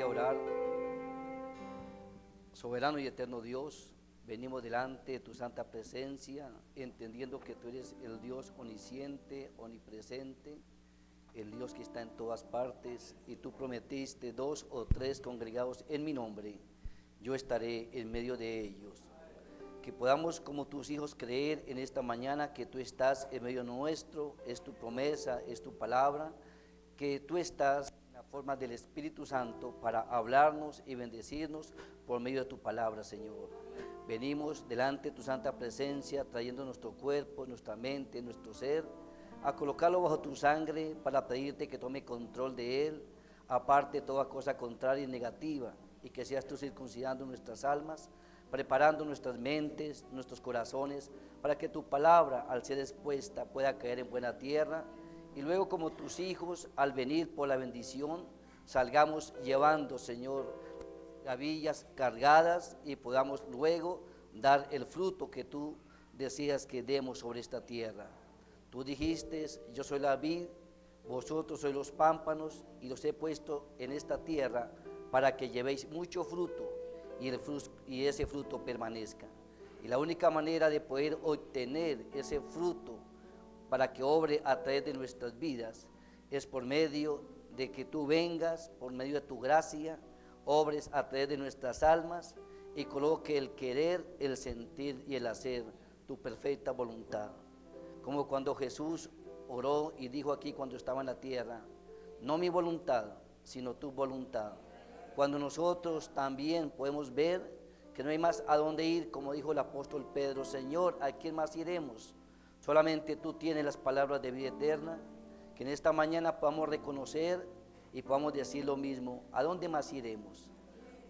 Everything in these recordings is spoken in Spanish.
a orar. Soberano y eterno Dios, venimos delante de tu santa presencia, entendiendo que tú eres el Dios omnisciente, omnipresente, el Dios que está en todas partes, y tú prometiste: 2 o 3 congregados en mi nombre, yo estaré en medio de ellos. Que podamos, como tus hijos, creer en esta mañana que tú estás en medio nuestro, es tu promesa, es tu palabra, que tú estás en la forma del Espíritu Santo para hablarnos y bendecirnos por medio de tu palabra, Señor. Venimos delante de tu santa presencia, trayendo nuestro cuerpo, nuestra mente, nuestro ser, a colocarlo bajo tu sangre para pedirte que tome control de él, aparte toda cosa contraria y negativa, y que seas tú circuncidando nuestras almas, preparando nuestras mentes, nuestros corazones, para que tu palabra, al ser expuesta, pueda caer en buena tierra, y luego, como tus hijos, al venir por la bendición, salgamos llevando, Señor, gavillas cargadas, y podamos luego dar el fruto que tú decías que demos sobre esta tierra. Tú dijiste: yo soy la vid, vosotros sois los pámpanos, y los he puesto en esta tierra para que llevéis mucho fruto, y ese fruto permanezca. Y la única manera de poder obtener ese fruto para que obre a través de nuestras vidas es por medio de que tú vengas, por medio de tu gracia, obres a través de nuestras almas y coloque el querer, el sentir y el hacer, tu perfecta voluntad. Como cuando Jesús oró y dijo aquí cuando estaba en la tierra: no mi voluntad, sino tu voluntad. Cuando nosotros también podemos ver que no hay más a dónde ir, como dijo el apóstol Pedro: Señor, ¿a quién más iremos? Solamente tú tienes las palabras de vida eterna. Que en esta mañana podamos reconocer y podamos decir lo mismo: ¿a dónde más iremos?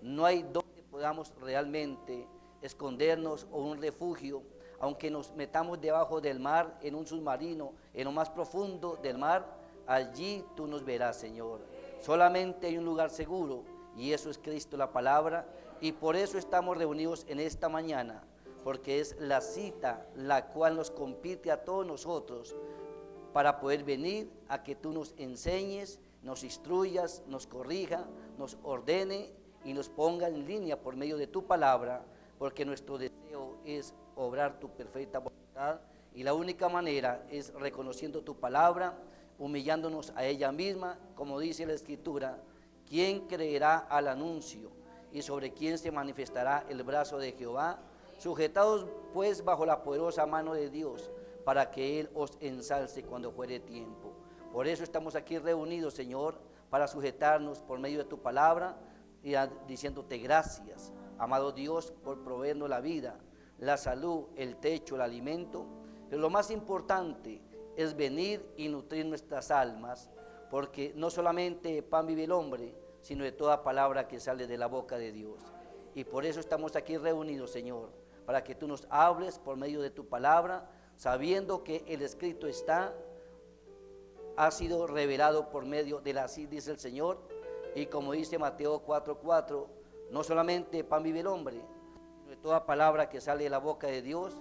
No hay donde podamos realmente escondernos o un refugio, aunque nos metamos debajo del mar, en un submarino, en lo más profundo del mar, allí tú nos verás, Señor. Solamente hay un lugar seguro, y eso es Cristo, la palabra, y por eso estamos reunidos en esta mañana, porque es la cita la cual nos compite a todos nosotros para poder venir a que tú nos enseñes, nos instruyas, nos corrija, nos ordene y nos ponga en línea por medio de tu palabra, porque nuestro deseo es obrar tu perfecta voluntad, y la única manera es reconociendo tu palabra, humillándonos a ella misma, como dice la Escritura: ¿quién creerá al anuncio? ¿Y sobre quién se manifestará el brazo de Jehová? Sujetados pues bajo la poderosa mano de Dios, para que Él os ensalce cuando fuere tiempo. Por eso estamos aquí reunidos, Señor, para sujetarnos por medio de tu palabra, y diciéndote gracias, amado Dios, por proveernos la vida, la salud, el techo, el alimento. Pero lo más importante es venir y nutrir nuestras almas, porque no solamente de pan vive el hombre, sino de toda palabra que sale de la boca de Dios. Y por eso estamos aquí reunidos, Señor, para que tú nos hables por medio de tu palabra, sabiendo que el escrito ha sido revelado por medio de la así dice el Señor. Y como dice Mateo 4:4, no solamente pan vive el hombre, sino de toda palabra que sale de la boca de Dios.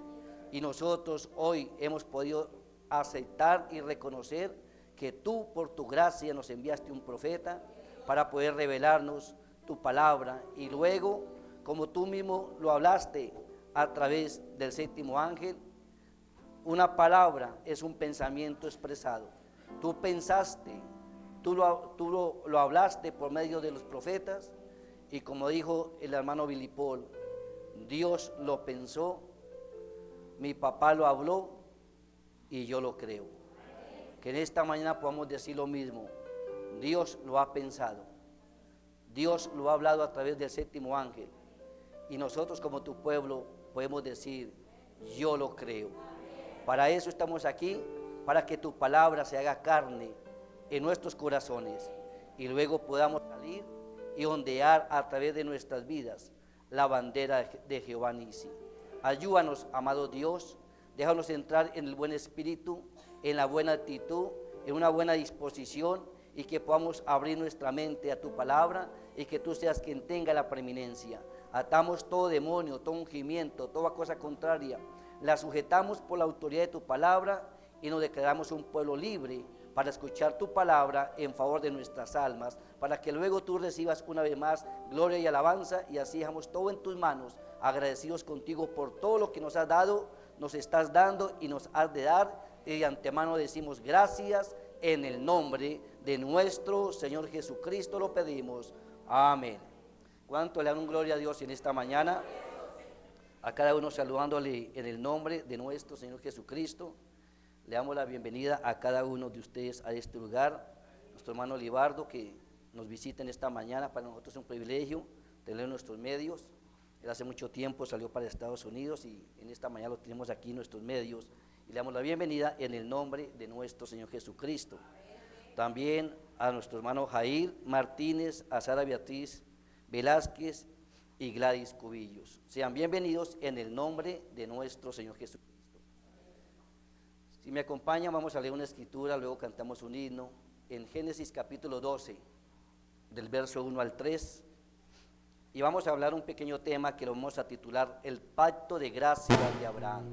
Y nosotros hoy hemos podido aceptar y reconocer que tú, por tu gracia, nos enviaste un profeta para poder revelarnos tu palabra, y luego, como tú mismo lo hablaste a través del séptimo ángel, una palabra es un pensamiento expresado. Tú pensaste, tú lo hablaste por medio de los profetas, y como dijo el hermano Billy Paul, Dios lo pensó, mi papá lo habló y yo lo creo. Que en esta mañana podamos decir lo mismo: Dios lo ha pensado, Dios lo ha hablado a través del séptimo ángel, y nosotros como tu pueblo podemos decir: yo lo creo. Para eso estamos aquí, para que tu palabra se haga carne en nuestros corazones, y luego podamos salir y ondear a través de nuestras vidas la bandera de Jehová Nisi. Ayúdanos, amado Dios, déjanos entrar en el buen espíritu, en la buena actitud, en una buena disposición, y que podamos abrir nuestra mente a tu palabra, y que tú seas quien tenga la preeminencia. Atamos todo demonio, todo ungimiento, toda cosa contraria, la sujetamos por la autoridad de tu palabra, y nos declaramos un pueblo libre para escuchar tu palabra en favor de nuestras almas, para que luego tú recibas una vez más gloria y alabanza, y así dejamos todo en tus manos, agradecidos contigo por todo lo que nos has dado, nos estás dando y nos has de dar, y de antemano decimos gracias, en el nombre de nuestro Señor Jesucristo lo pedimos, amén. ¿Cuánto le dan un gloria a Dios en esta mañana? A cada uno saludándole en el nombre de nuestro Señor Jesucristo. Le damos la bienvenida a cada uno de ustedes a este lugar. Nuestro hermano Libardo, que nos visita en esta mañana, para nosotros es un privilegio tenerlo en nuestros medios. Él hace mucho tiempo salió para Estados Unidos y en esta mañana lo tenemos aquí en nuestros medios. Y le damos la bienvenida en el nombre de nuestro Señor Jesucristo. También a nuestro hermano Jair Martínez, a Sara Beatriz Velázquez y Gladys Cubillos. Sean bienvenidos en el nombre de nuestro Señor Jesucristo. Si me acompañan, vamos a leer una escritura, luego cantamos un himno, en Génesis capítulo 12, del verso 1 al 3, y vamos a hablar un pequeño tema que lo vamos a titular El pacto de gracia de Abraham.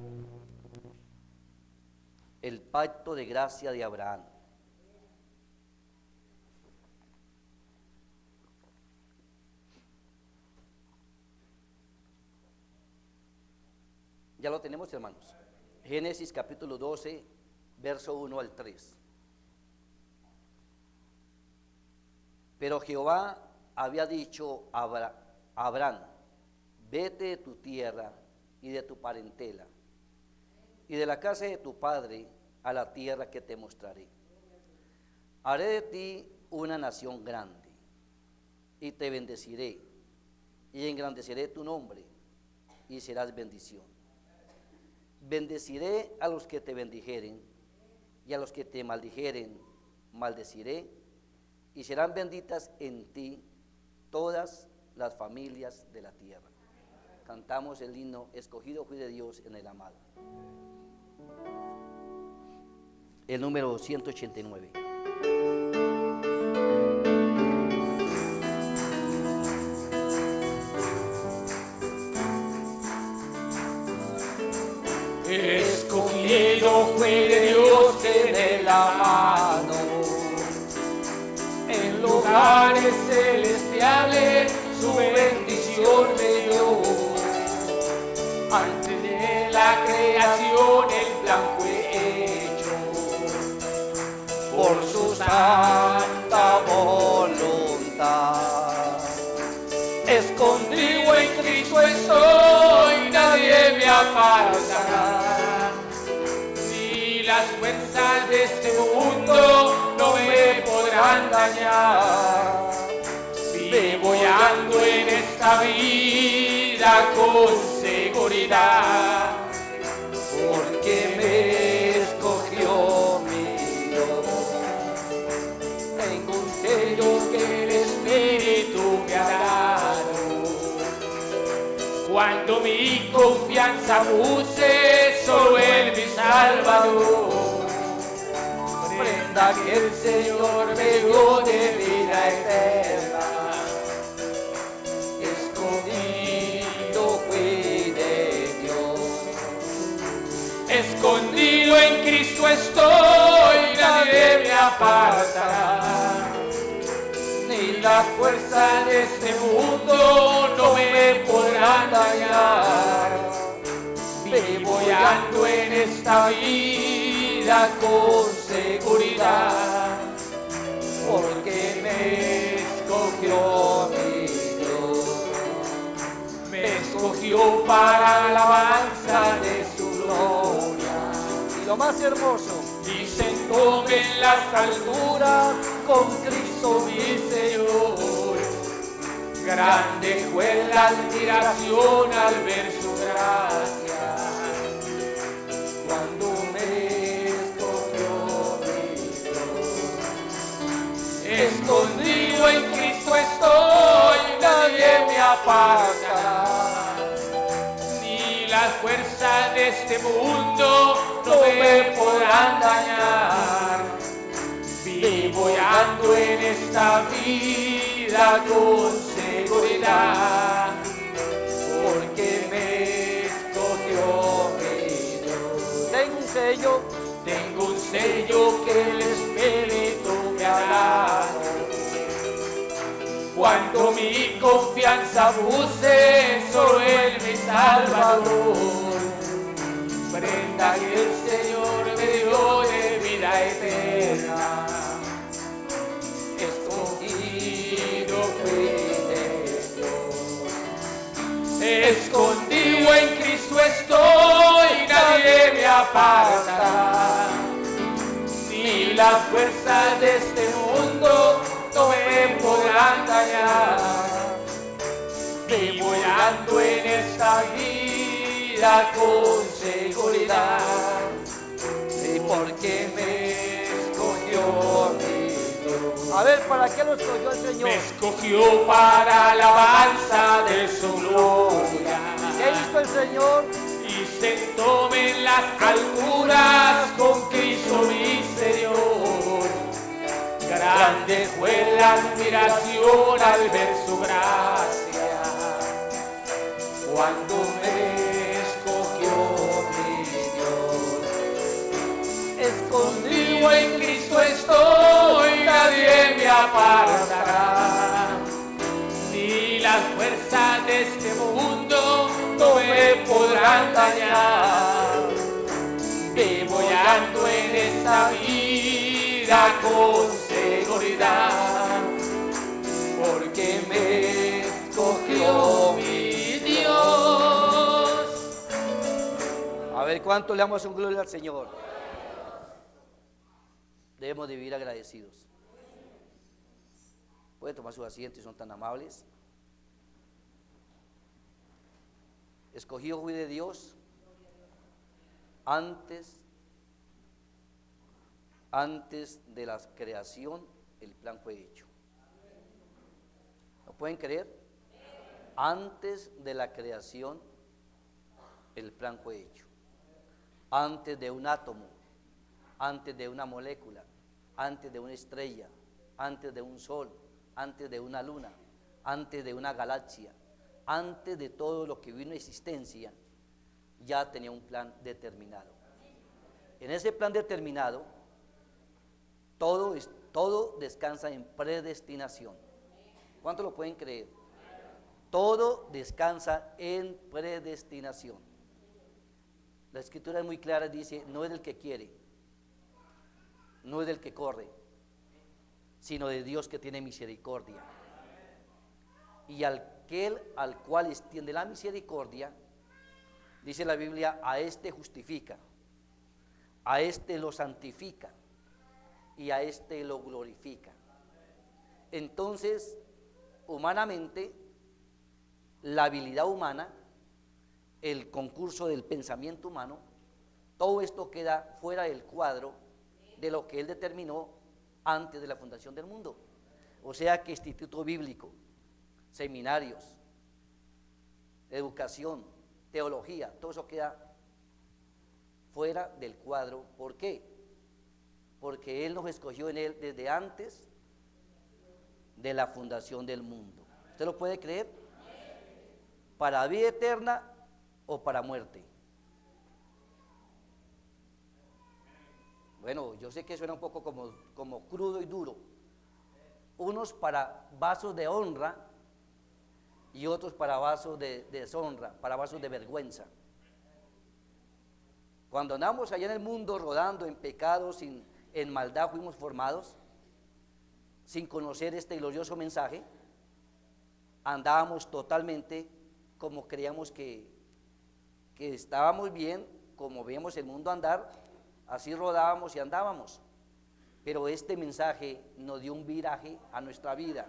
El pacto de gracia de Abraham. Ya lo tenemos, hermanos. Génesis capítulo 12, verso 1 al 3. Pero Jehová había dicho a Abraham, vete de tu tierra y de tu parentela, y de la casa de tu padre a la tierra que te mostraré. Haré de ti una nación grande, y te bendeciré, y engrandeceré tu nombre, y serás bendición. Bendeciré a los que te bendijeren, y a los que te maldijeren, maldeciré, y serán benditas en ti todas las familias de la tierra. Cantamos el himno, escogido fui de Dios en el amado. El número 189. Escogido fue de Dios en el amado, en lugares celestiales su bendición me dio. Antes de la creación el plan fue hecho por su santa voluntad. Escondido en Cristo estoy, nadie me apartará. Ni las fuerzas de este mundo no me podrán dañar. Vivo y ando en esta vida con seguridad, porque me escogió mi Dios. Tengo un sello que el Espíritu me ha dado. Cuando mi confianza puse solo en mi Salvador, prenda que el Señor me dio de vida eterna. Escondido fui de Dios. Escondido en Cristo estoy, nadie me apartará. Ni las fuerzas de este mundo no me podrán dañar. Vivo y ando en esta vida con seguridad, porque me escogió mi Dios. Me escogió para la alabanza de su gloria. Y lo más hermoso, Y sentóme en las alturas con Cristo mi Señor. Grande fue la admiración al ver su gracia, cuando me escogió mi Dios. Escondido en Cristo estoy, nadie me apartará. Ni las fuerzas de este mundo no me podrán dañar. Vivo y ando en esta vida con seguridad, porque me escogió mi Dios. tengo un sello Tengo un sello que el Espíritu abuse, solo Él mi Salvador. Prenda que el Señor me dio de vida eterna. Escogido fui de Dios. Escondido en Cristo estoy, nadie me aparta. Ni las fuerzas de este mundo no me podrán dañar. Vivo ando en esta vida con seguridad, y porque me escogió mi Dios. A ver, ¿para qué lo escogió el Señor? Me escogió para alabanza de su gloria. ¿Qué hizo el Señor? Y sentóme en las alturas con Cristo mi Señor. Grande fue la admiración al ver su gracia, cuando me escogió mi Dios. Escondido en Cristo estoy, nadie me apartará. Ni las fuerzas de este mundo no me podrán dañar. Vivo y ando en esta vida con seguridad, porque me escogió mi Dios. A ver, ¿cuánto le damos un gloria al Señor? Debemos de vivir agradecidos. Pueden tomar sus asientos si son tan amables. Escogido fui de Dios antes de la creación, el plan fue hecho. ¿Lo pueden creer? Antes de la creación, el plan fue hecho. Antes de un átomo, antes de una molécula, antes de una estrella, antes de un sol, antes de una luna, antes de una galaxia, antes de todo lo que vino a existencia, ya tenía un plan determinado. En ese plan determinado, todo descansa en predestinación. ¿Cuántos lo pueden creer? Todo descansa en predestinación. La Escritura es muy clara, dice, no es del que quiere, no es del que corre, sino de Dios que tiene misericordia. Y aquel al cual extiende la misericordia, dice la Biblia, a este justifica, a este lo santifica y a este lo glorifica. Entonces, humanamente, la habilidad humana, el concurso del pensamiento humano, todo esto queda fuera del cuadro de lo que Él determinó antes de la fundación del mundo. O sea que instituto bíblico, seminarios, educación, teología, todo eso queda fuera del cuadro. ¿Por qué? Porque Él nos escogió en Él desde antes de la fundación del mundo. ¿Usted lo puede creer? ¿Para vida eterna o para muerte? Bueno, yo sé que suena un poco como crudo y duro. Unos para vasos de honra y otros para vasos de deshonra, para vasos de vergüenza. Cuando andamos allá en el mundo rodando en pecados, en maldad fuimos formados, sin conocer este glorioso mensaje, andábamos totalmente como creíamos que estábamos bien, como veíamos el mundo andar, así rodábamos y andábamos. Pero este mensaje nos dio un viraje a nuestra vida,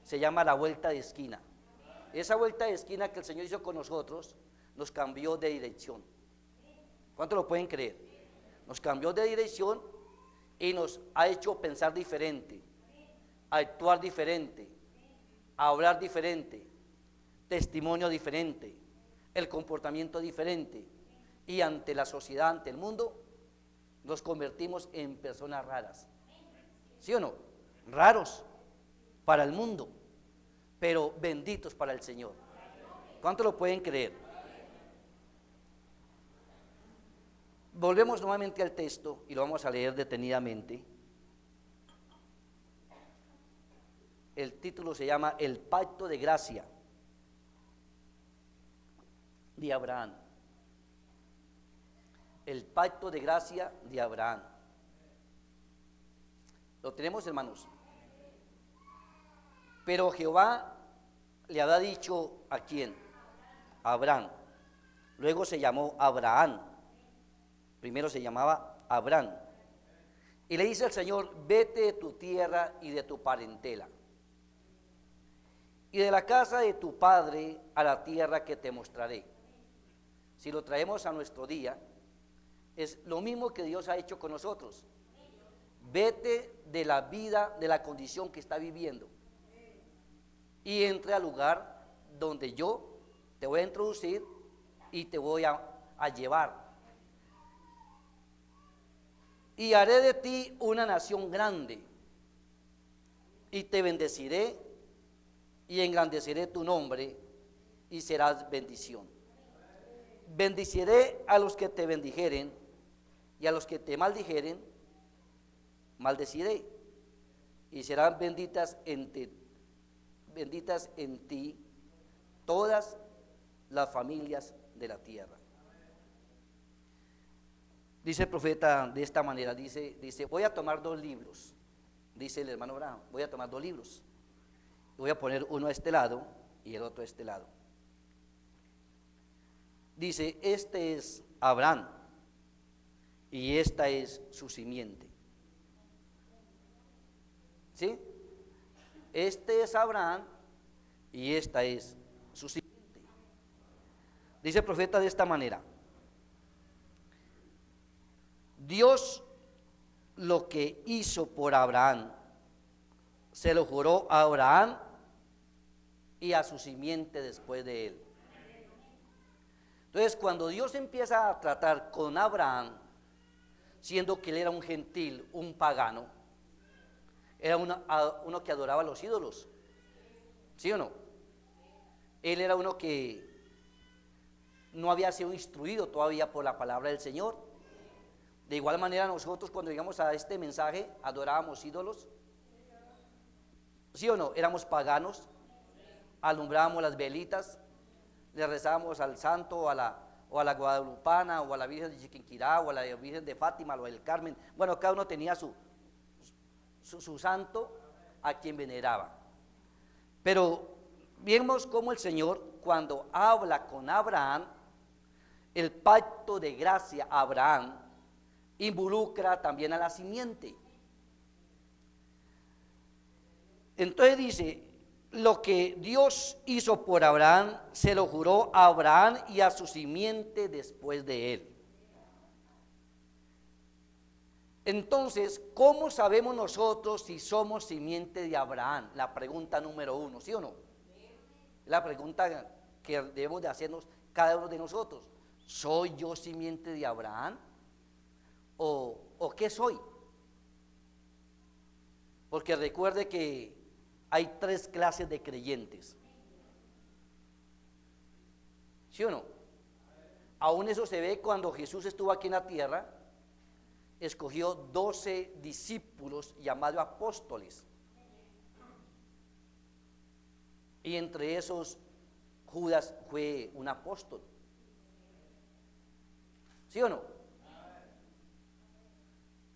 se llama la vuelta de esquina. Esa vuelta de esquina que el Señor hizo con nosotros, nos cambió de dirección. ¿Cuántos lo pueden creer? Nos cambió de dirección y nos ha hecho pensar diferente, a actuar diferente, a hablar diferente, testimonio diferente, el comportamiento diferente, y ante la sociedad, ante el mundo, nos convertimos en personas raras. ¿Sí o no? Raros para el mundo, pero benditos para el Señor. ¿Cuántos lo pueden creer? Volvemos nuevamente al texto y lo vamos a leer detenidamente. El título se llama El Pacto de Gracia. de Abraham. El pacto de gracia de Abraham. ¿Lo tenemos, hermanos? Pero Jehová le había dicho ¿a quién? A Abraham. Luego se llamó Abraham. Primero se llamaba Abraham. Y le dice el Señor: vete de tu tierra y de tu parentela, y de la casa de tu padre a la tierra que te mostraré. Si lo traemos a nuestro día, es lo mismo que Dios ha hecho con nosotros. Vete de la vida, de la condición que está viviendo, y entre al lugar donde yo te voy a introducir y te voy a llevar. Y haré de ti una nación grande, y te bendeciré, y engrandeceré tu nombre, y serás bendición. Bendiciré a los que te bendijeren, y a los que te maldijeren, maldeciré, y serán benditas en ti todas las familias de la tierra. Dice el profeta de esta manera, dice, voy a tomar 2 libros, dice el hermano Abraham, voy a tomar 2 libros, voy a poner uno a este lado y el otro a este lado. Dice, este es Abraham y esta es su simiente. ¿Sí? Este es Abraham y esta es su simiente. Dice el profeta de esta manera: Dios lo que hizo por Abraham, se lo juró a Abraham y a su simiente después de él. Entonces, cuando Dios empieza a tratar con Abraham, siendo que él era un gentil, un pagano, era uno que adoraba a los ídolos, ¿sí o no? Él era uno que no había sido instruido todavía por la palabra del Señor. De igual manera, nosotros cuando llegamos a este mensaje adorábamos ídolos, ¿sí o no? Éramos paganos, alumbrábamos las velitas, le rezábamos al santo o a la guadalupana o a la Virgen de Chiquinquirá o a la Virgen de Fátima o del Carmen. Bueno, cada uno tenía su santo a quien veneraba. Pero vemos cómo el Señor, cuando habla con Abraham, el pacto de gracia a Abraham involucra también a la simiente. Entonces dice, lo que Dios hizo por Abraham, se lo juró a Abraham y a su simiente después de él. Entonces, ¿cómo sabemos nosotros si somos simiente de Abraham? La pregunta número 1, ¿sí o no? La pregunta que debemos de hacernos cada uno de nosotros. ¿Soy yo simiente de Abraham? ¿O qué soy? Porque recuerde que hay 3 clases de creyentes, ¿sí o no? Aún eso se ve cuando Jesús estuvo aquí en la tierra. Escogió 12 discípulos llamados apóstoles, y entre esos Judas fue un apóstol, ¿sí o no?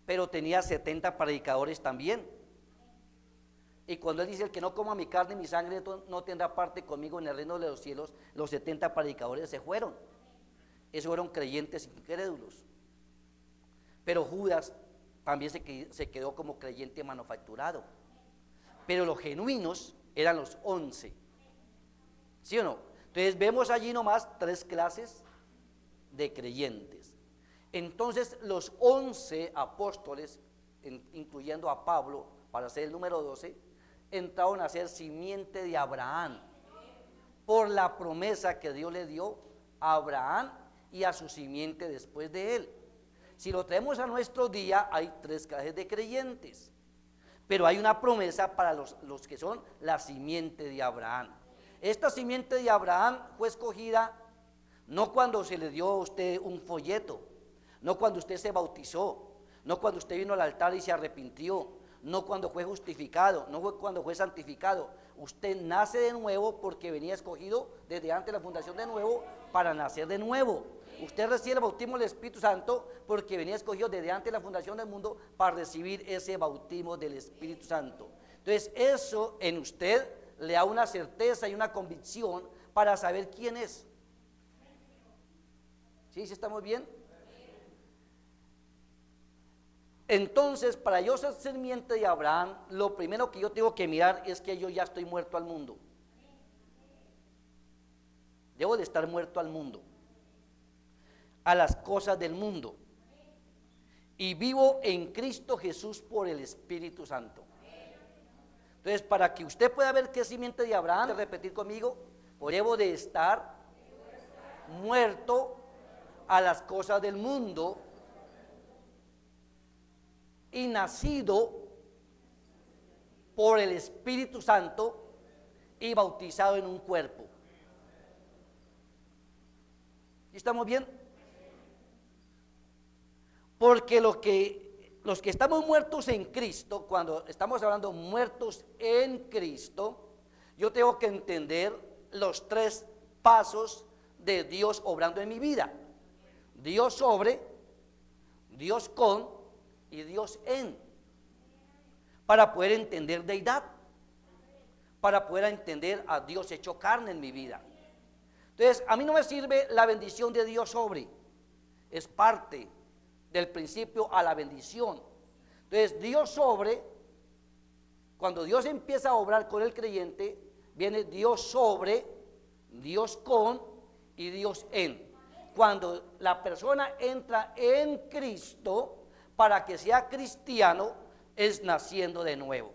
Pero tenía 70 predicadores también. Y cuando él dice, el que no coma mi carne y mi sangre no tendrá parte conmigo en el reino de los cielos, los 70 predicadores se fueron. Esos fueron creyentes incrédulos. Pero Judas también se quedó como creyente manufacturado. Pero los genuinos eran los 11, ¿sí o no? Entonces vemos allí nomás 3 clases de creyentes. Entonces los 11 apóstoles, incluyendo a Pablo, para ser el número 12, entraron a ser simiente de Abraham, por la promesa que Dios le dio a Abraham y a su simiente después de él. Si lo traemos a nuestro día, hay 3 clases de creyentes, pero hay una promesa para los que son la simiente de Abraham. Esta simiente de Abraham fue escogida no cuando se le dio a usted un folleto, no cuando usted se bautizó, no cuando usted vino al altar y se arrepintió, no cuando fue justificado, no fue cuando fue santificado. Usted nace de nuevo porque venía escogido desde antes de la fundación de nuevo para nacer de nuevo. Usted recibe el bautismo del Espíritu Santo porque venía escogido desde antes de la fundación del mundo para recibir ese bautismo del Espíritu Santo. Entonces eso en usted le da una certeza y una convicción para saber quién es. ¿Sí? ¿Sí estamos bien? Entonces, para yo ser sirviente de Abraham, lo primero que yo tengo que mirar es que yo ya estoy muerto al mundo. Debo de estar muerto al mundo, a las cosas del mundo, y vivo en Cristo Jesús por el Espíritu Santo. Entonces, para que usted pueda ver qué es simiente de Abraham, repetir conmigo, debo de estar muerto a las cosas del mundo y nacido por el Espíritu Santo y bautizado en un cuerpo. ¿Estamos bien? Porque los que estamos muertos en Cristo, cuando estamos hablando muertos en Cristo, yo tengo que entender los tres pasos de Dios obrando en mi vida: Dios sobre, Dios con y Dios en, para poder entender deidad, para poder entender a Dios hecho carne en mi vida. Entonces, a mí no me sirve la bendición de Dios sobre, es parte del principio a la bendición. Entonces, Dios sobre, cuando Dios empieza a obrar con el creyente, viene Dios sobre, Dios con y Dios en. Cuando la persona entra en Cristo, para que sea cristiano, es naciendo de nuevo.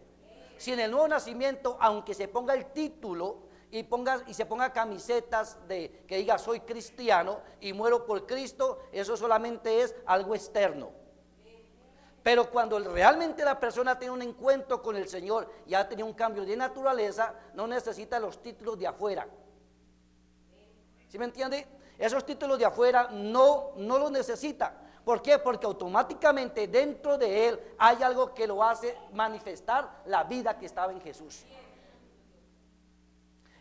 Si en el nuevo nacimiento, aunque se ponga el título y se ponga camisetas que diga soy cristiano y muero por Cristo, eso solamente es algo externo. Pero cuando realmente la persona tiene un encuentro con el Señor y ha tenido un cambio de naturaleza, no necesita los títulos de afuera. ¿Sí me entiende? Esos títulos de afuera no los necesita. ¿Por qué? Porque automáticamente dentro de él hay algo que lo hace manifestar la vida que estaba en Jesús.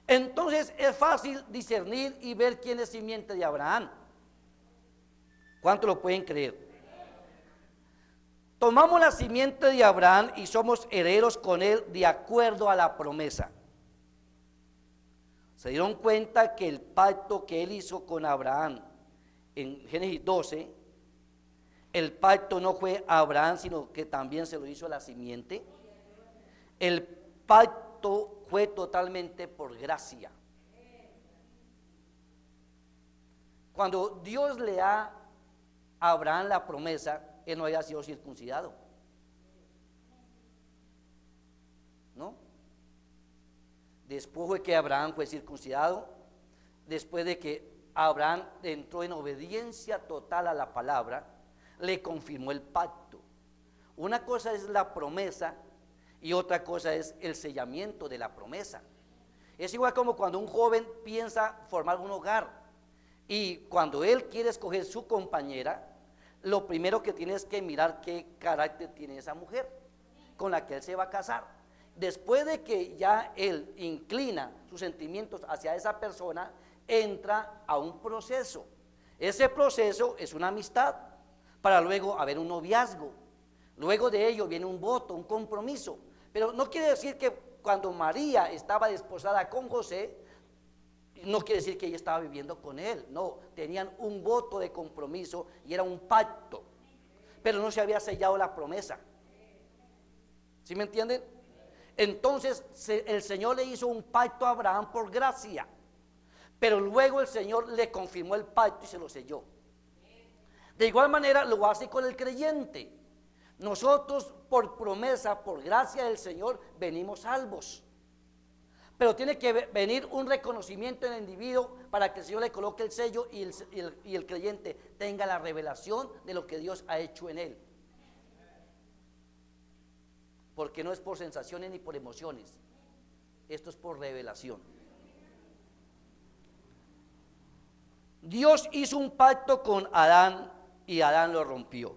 Entonces es fácil discernir y ver quién es simiente de Abraham. ¿Cuánto lo pueden creer? Tomamos la simiente de Abraham y somos herederos con él de acuerdo a la promesa. Se dieron cuenta que el pacto que él hizo con Abraham en Génesis 12, el pacto no fue a Abraham, sino que también se lo hizo a la simiente. El pacto fue totalmente por gracia. Cuando Dios le da a Abraham la promesa, él no había sido circuncidado, ¿no? Después fue que Abraham fue circuncidado, después de que Abraham entró en obediencia total a la palabra, le confirmó el pacto. Una cosa es la promesa y otra cosa es el sellamiento de la promesa. Es igual como cuando un joven piensa formar un hogar y cuando él quiere escoger su compañera, lo primero que tiene es que mirar qué carácter tiene esa mujer con la que él se va a casar. Después de que ya él inclina sus sentimientos hacia esa persona, entra a un proceso. Ese proceso es una amistad, para luego haber un noviazgo. Luego de ello viene un voto, un compromiso. Pero no quiere decir que cuando María estaba desposada con José, no quiere decir que ella estaba viviendo con él. No, tenían un voto de compromiso y era un pacto, pero no se había sellado la promesa. ¿Sí me entienden? Entonces el Señor le hizo un pacto a Abraham por gracia, pero luego el Señor le confirmó el pacto y se lo selló. De igual manera lo hace con el creyente. Nosotros por promesa, por gracia del Señor, venimos salvos. Pero tiene que venir un reconocimiento en el individuo para que el Señor le coloque el sello y el creyente tenga la revelación de lo que Dios ha hecho en él. Porque no es por sensaciones ni por emociones, esto es por revelación. Dios hizo un pacto con Adán y Adán lo rompió.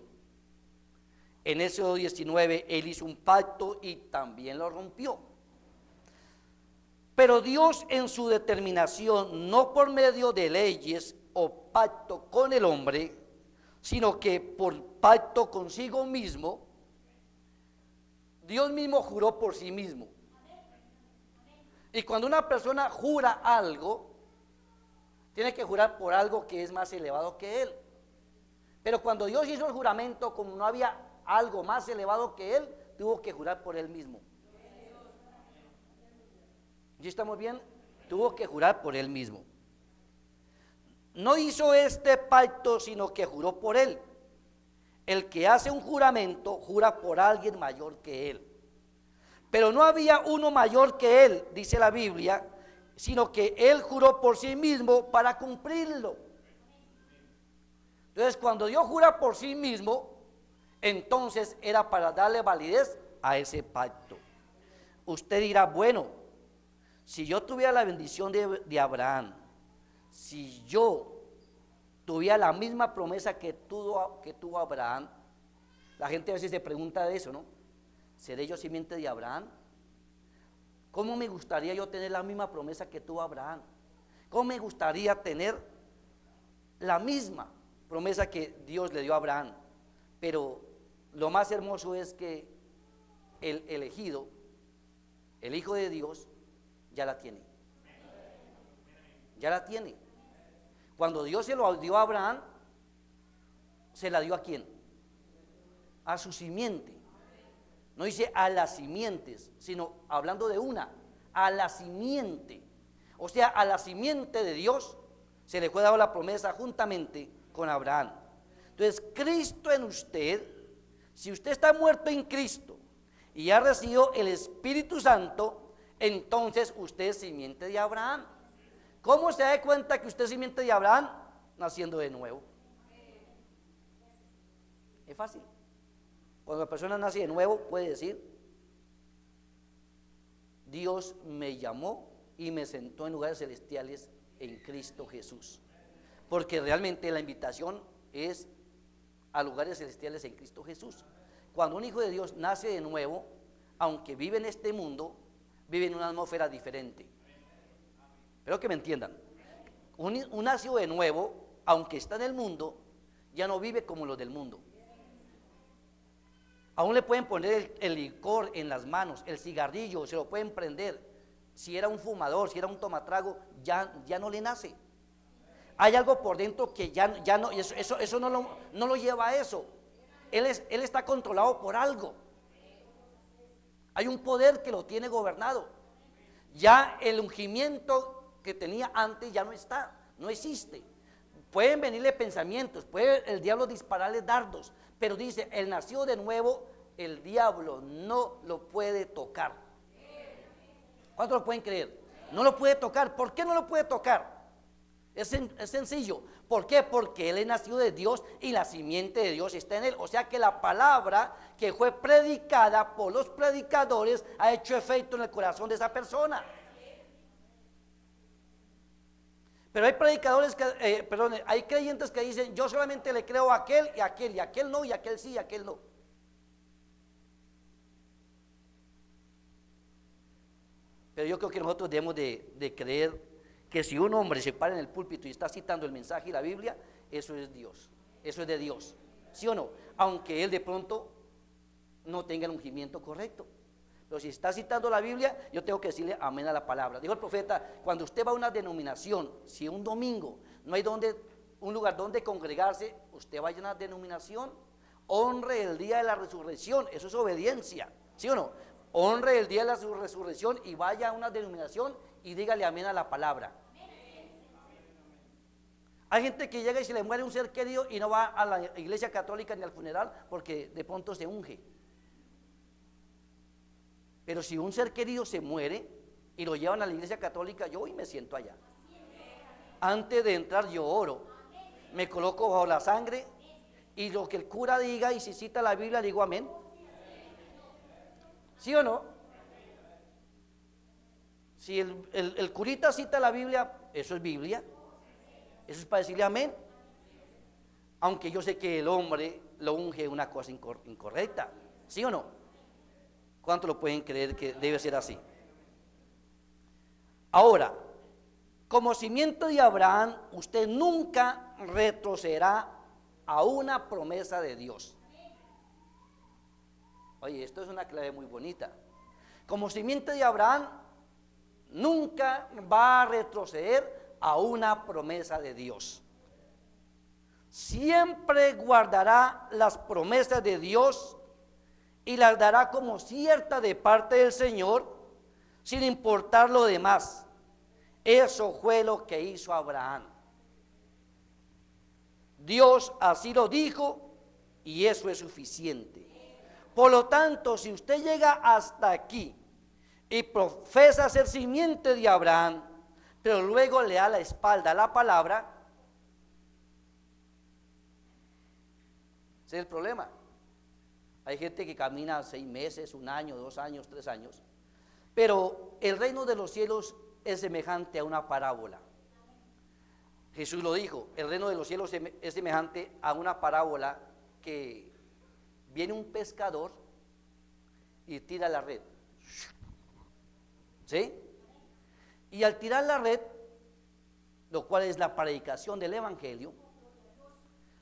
En Éxodo 19 él hizo un pacto y también lo rompió. Pero Dios en su determinación, no por medio de leyes o pacto con el hombre, sino que por pacto consigo mismo, Dios mismo juró por sí mismo. Y cuando una persona jura algo, tiene que jurar por algo que es más elevado que él. Pero cuando Dios hizo el juramento, como no había algo más elevado que él, tuvo que jurar por él mismo. ¿Ya estamos bien? Tuvo que jurar por él mismo. No hizo este pacto, sino que juró por él. El que hace un juramento, jura por alguien mayor que él. Pero no había uno mayor que él, dice la Biblia, sino que él juró por sí mismo para cumplirlo. Entonces, cuando Dios jura por sí mismo, entonces era para darle validez a ese pacto. Usted dirá, bueno, si yo tuviera la bendición de Abraham, si yo tuviera la misma promesa que tuvo Abraham, la gente a veces se pregunta de eso, ¿no? ¿Seré yo simiente de Abraham? ¿Cómo me gustaría yo tener la misma promesa que tuvo Abraham? ¿Cómo me gustaría tener la misma promesa que Dios le dio a Abraham? Pero lo más hermoso es que el elegido, el Hijo de Dios, ya la tiene. Ya la tiene. Cuando Dios se lo dio a Abraham, ¿se la dio a quién? A su simiente. No dice a las simientes, sino hablando de una, a la simiente. O sea, a la simiente de Dios se le fue dada la promesa juntamente con Abraham. Entonces, Cristo en usted, si usted está muerto en Cristo y ha recibido el Espíritu Santo, entonces usted es simiente de Abraham. ¿Cómo se da cuenta que usted es simiente de Abraham? Naciendo de nuevo. Es fácil. Cuando la persona nace de nuevo puede decir, Dios me llamó y me sentó en lugares celestiales en Cristo Jesús. Porque realmente la invitación es a lugares celestiales en Cristo Jesús. Cuando un hijo de Dios nace de nuevo, aunque vive en este mundo, vive en una atmósfera diferente. Espero que me entiendan. Un nacido de nuevo, aunque está en el mundo, ya no vive como los del mundo. Aún le pueden poner el licor en las manos, el cigarrillo, se lo pueden prender. Si era un fumador, si era un tomatrago, ya no le nace. Hay algo por dentro que ya no, eso no lo lleva a eso. Él está controlado por algo. Hay un poder que lo tiene gobernado. Ya el ungimiento que tenía antes ya no está, no existe. Pueden venirle pensamientos, puede el diablo dispararle dardos, pero dice, el nacido de nuevo, el diablo no lo puede tocar. ¿Cuántos lo pueden creer? No lo puede tocar. ¿Por qué no lo puede tocar? Es sencillo. ¿Por qué? Porque él es nacido de Dios y la simiente de Dios está en él. O sea que la palabra que fue predicada por los predicadores ha hecho efecto en el corazón de esa persona. Pero hay predicadores hay creyentes que dicen, yo solamente le creo a aquel y a aquel, y a aquel no, y a aquel sí, y a aquel no. Pero yo creo que nosotros debemos de creer que si un hombre se para en el púlpito y está citando el mensaje y la Biblia, eso es Dios, eso es de Dios, ¿sí o no? Aunque él de pronto no tenga el ungimiento correcto. Pero si está citando la Biblia, yo tengo que decirle amén a la palabra. Dijo el profeta, cuando usted va a una denominación, si un domingo no hay un lugar donde congregarse, usted vaya a una denominación, honre el día de la resurrección, eso es obediencia, ¿sí o no? Honre el día de la resurrección y vaya a una denominación y dígale amén a la palabra. Hay gente que llega y se le muere un ser querido y no va a la iglesia católica ni al funeral porque de pronto se unge. Pero si un ser querido se muere y lo llevan a la iglesia católica, yo voy y me siento allá. Antes de entrar yo oro, me coloco bajo la sangre y lo que el cura diga, y si cita la Biblia digo amén. ¿Sí o no? Si el curita cita la Biblia, eso es Biblia. Eso es para decirle amén. Aunque yo sé que el hombre lo unge una cosa incorrecta, ¿sí o no? ¿Cuánto lo pueden creer que debe ser así? Ahora, como cimiento de Abraham, usted nunca retrocederá a una promesa de Dios. Oye, esto es una clave muy bonita. Como cimiento de Abraham, nunca va a retroceder a una promesa de Dios. Siempre guardará las promesas de Dios y las dará como cierta de parte del Señor, sin importar lo demás. Eso fue lo que hizo Abraham. Dios así lo dijo y eso es suficiente. Por lo tanto, si usted llega hasta aquí y profesa ser simiente de Abraham, pero luego le da la espalda a la palabra, ese es el problema. Hay gente que camina 6 meses, 1 año, 2 años, 3 años, pero el reino de los cielos es semejante a una parábola. Jesús lo dijo, el reino de los cielos es semejante a una parábola que viene un pescador y tira la red, ¿sí? Y al tirar la red, lo cual es la predicación del evangelio,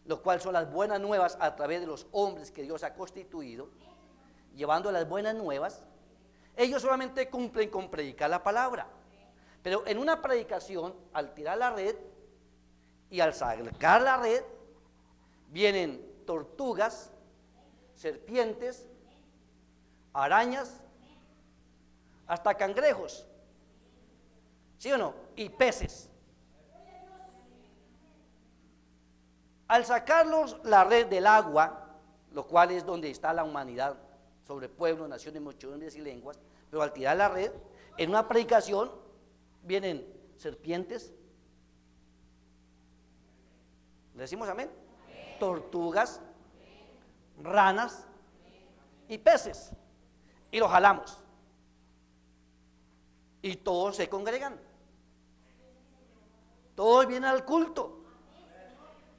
lo cual son las buenas nuevas a través de los hombres que Dios ha constituido, llevando las buenas nuevas, ellos solamente cumplen con predicar la palabra. Pero en una predicación, al tirar la red y al sacar la red, vienen tortugas, serpientes, arañas, hasta cangrejos, ¿sí o no? Y peces. Al sacarlos la red del agua, lo cual es donde está la humanidad, sobre pueblos, naciones, muchedumbres y lenguas, pero al tirar la red, en una predicación, vienen serpientes, ¿le decimos amén? Tortugas, ranas y peces, y los jalamos, y todos se congregan, todos vienen al culto,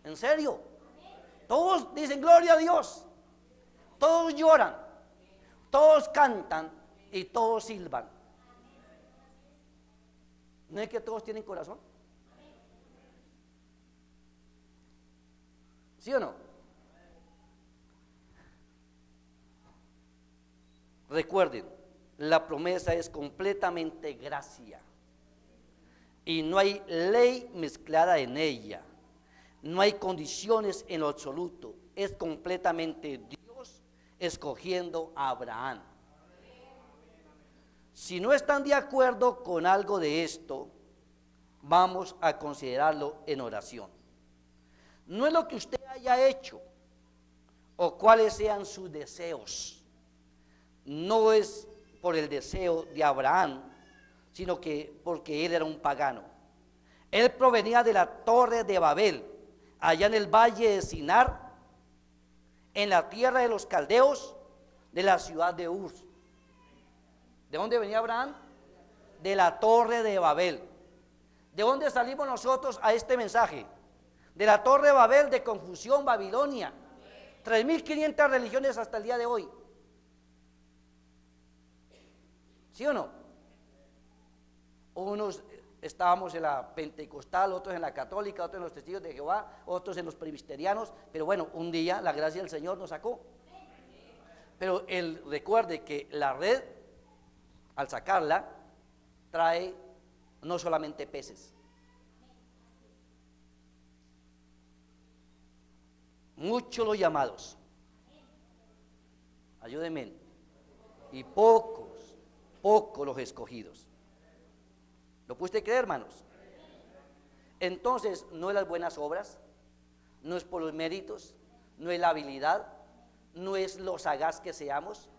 en serio, todos dicen gloria a Dios, todos lloran, todos cantan y todos silban. ¿No es que todos tienen corazón? ¿Sí o no? Recuerden, la promesa es completamente gracia y no hay ley mezclada en ella, no hay condiciones en lo absoluto, es completamente Dios escogiendo a Abraham. Si no están de acuerdo con algo de esto, vamos a considerarlo en oración. No es lo que usted haya hecho o cuáles sean sus deseos, no es por el deseo de Abraham, sino que porque él era un pagano. Él provenía de la torre de Babel, allá en el valle de Sinar, en la tierra de los caldeos, de la ciudad de Ur. ¿De dónde venía Abraham? De la torre de Babel. ¿De dónde salimos nosotros a este mensaje? De la torre de Babel, de confusión, Babilonia. 3.500 religiones hasta el día de hoy. ¿Sí o no? Unos estábamos en la pentecostal, otros en la católica, otros en los testigos de Jehová, otros en los presbiterianos, pero bueno, un día la gracia del Señor nos sacó. Pero él recuerde que la red, al sacarla, trae no solamente peces, muchos los llamados, ayúdenme, y pocos los escogidos. ¿Lo puede usted creer, hermanos? Entonces, no es las buenas obras, no es por los méritos, no es la habilidad, no es lo sagaz que seamos,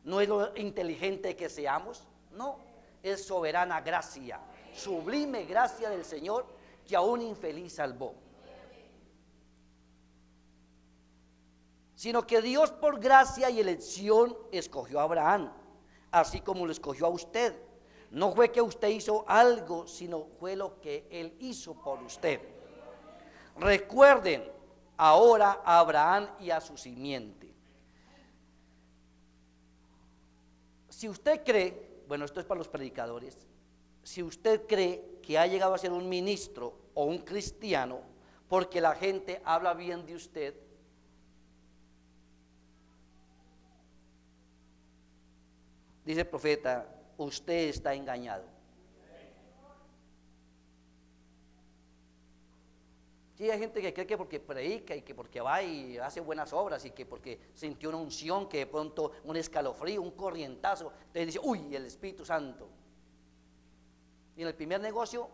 no es lo inteligente que seamos, no, es soberana gracia, sublime gracia del Señor que a un infeliz salvó. Sino que Dios por gracia y elección escogió a Abraham, así como lo escogió a usted. No fue que usted hizo algo, sino fue lo que Él hizo por usted. Recuerden ahora a Abraham y a su simiente. Si usted cree, bueno, esto es para los predicadores, si usted cree que ha llegado a ser un ministro o un cristiano porque la gente habla bien de usted, dice el profeta, usted está engañado. Sí, hay gente que cree que porque predica y que porque va y hace buenas obras y que porque sintió una unción, que de pronto un escalofrío, un corrientazo, entonces dice, uy, el Espíritu Santo. Y en el primer negocio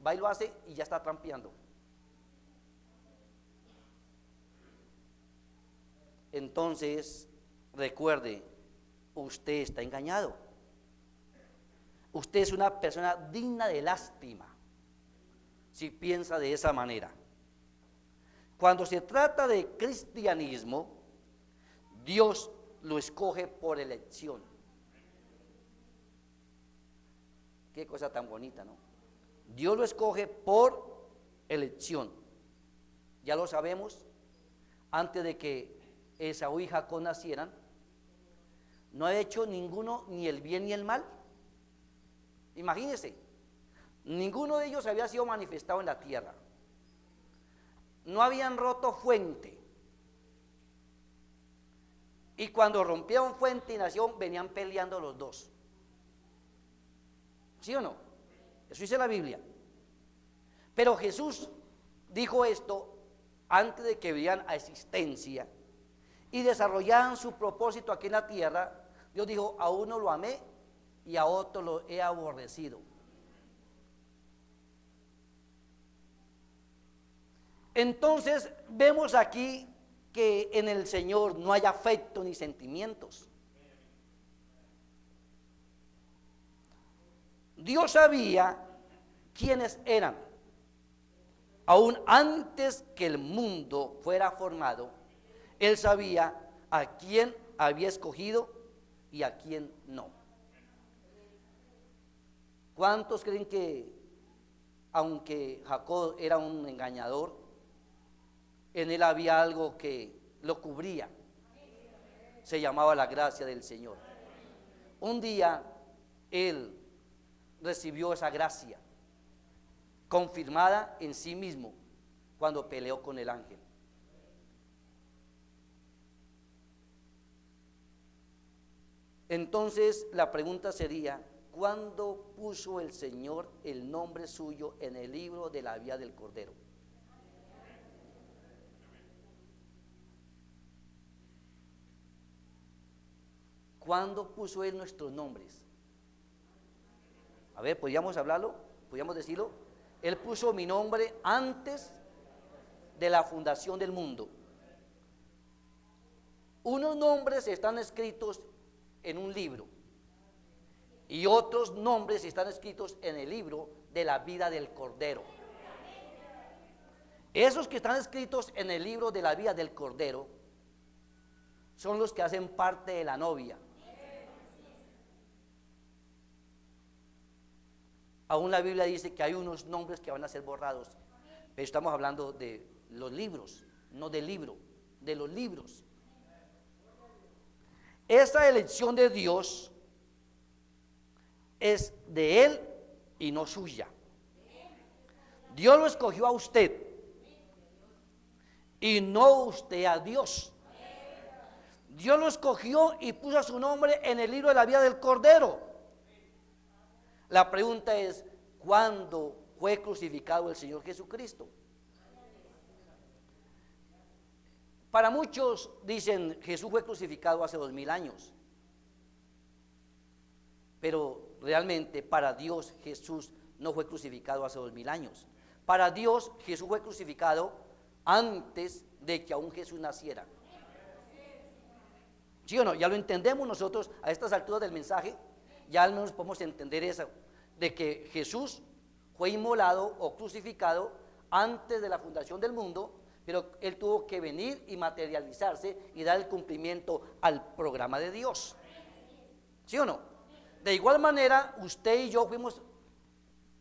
va y lo hace y ya está trampeando. Entonces, recuerde, usted está engañado. Usted es una persona digna de lástima si piensa de esa manera. Cuando se trata de cristianismo, Dios lo escoge por elección. Qué cosa tan bonita, ¿no? Dios lo escoge por elección. Ya lo sabemos, antes de que Esaú y Jacob nacieran, no ha hecho ninguno ni el bien ni el mal. Imagínense, ninguno de ellos había sido manifestado en la tierra. No habían roto fuente. Y cuando rompieron fuente y nación, venían peleando los dos. ¿Sí o no? Eso dice la Biblia. Pero Jesús dijo esto antes de que vieran a existencia y desarrollaran su propósito aquí en la tierra. Dios dijo, a uno lo amé y a otro lo he aborrecido. Entonces vemos aquí que en el Señor no hay afecto ni sentimientos. Dios sabía quiénes eran. Aún antes que el mundo fuera formado, Él sabía a quién había escogido y a quién no. ¿Cuántos creen que aunque Jacob era un engañador, en él había algo que lo cubría? Se llamaba la gracia del Señor. Un día él recibió esa gracia confirmada en sí mismo cuando peleó con el ángel. Entonces la pregunta sería, ¿cuándo puso el Señor el nombre suyo en el libro de la vida del Cordero? ¿Cuándo puso Él nuestros nombres? A ver, ¿podríamos hablarlo? ¿Podríamos decirlo? Él puso mi nombre antes de la fundación del mundo. Unos nombres están escritos en un libro y otros nombres están escritos en el libro de la vida del Cordero. Esos que están escritos en el libro de la vida del Cordero son los que hacen parte de la novia. Aún la Biblia dice que hay unos nombres que van a ser borrados, pero estamos hablando de los libros, no del libro, de los libros. Esa elección de Dios es de Él y no suya. Dios lo escogió a usted y no usted a Dios. Dios lo escogió y puso su nombre en el libro de la vida del Cordero. La pregunta es, ¿cuándo fue crucificado el Señor Jesucristo? Para muchos dicen, Jesús fue crucificado hace 2000 años. Pero realmente para Dios Jesús no fue crucificado hace 2000 años. Para Dios Jesús fue crucificado antes de que aún Jesús naciera. ¿Sí o no? Ya lo entendemos nosotros a estas alturas del mensaje. Ya al menos podemos entender eso, de que Jesús fue inmolado o crucificado antes de la fundación del mundo, pero Él tuvo que venir y materializarse y dar el cumplimiento al programa de Dios. ¿Sí o no? De igual manera, usted y yo fuimos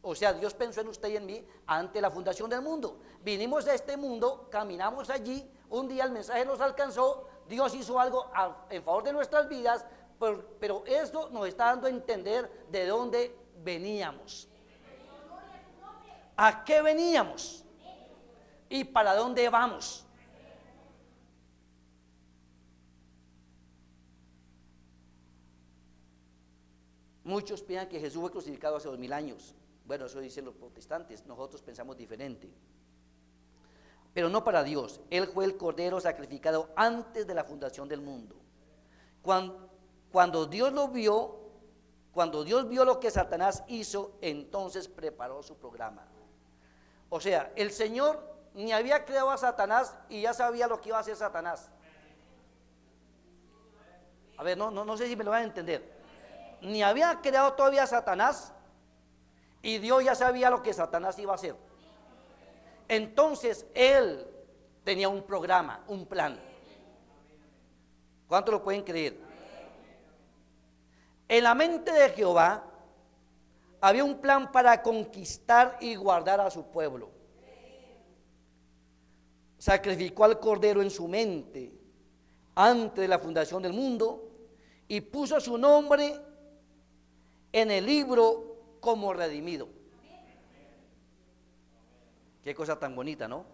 O sea, Dios pensó en usted y en mí ante la fundación del mundo. Vinimos a este mundo, caminamos allí, un día el mensaje nos alcanzó, Dios hizo algo en favor de nuestras vidas, pero esto nos está dando a entender de dónde veníamos. ¿A qué veníamos? ¿Y para dónde vamos? Muchos piensan que Jesús fue crucificado hace 2000 años. Bueno, eso dicen los protestantes, nosotros pensamos diferente. Pero no para Dios. Él fue el cordero sacrificado antes de la fundación del mundo. Cuando Dios vio lo que Satanás hizo, entonces preparó su programa. O sea, el Señor ni había creado a Satanás y ya sabía lo que iba a hacer Satanás. A ver, no sé si me lo van a entender. Ni había creado todavía a Satanás y Dios ya sabía lo que Satanás iba a hacer. Entonces Él tenía un programa, un plan. ¿Cuánto lo pueden creer? En la mente de Jehová había un plan para conquistar y guardar a su pueblo. Sacrificó al cordero en su mente antes de la fundación del mundo y puso su nombre en el libro como redimido. Qué cosa tan bonita, ¿no?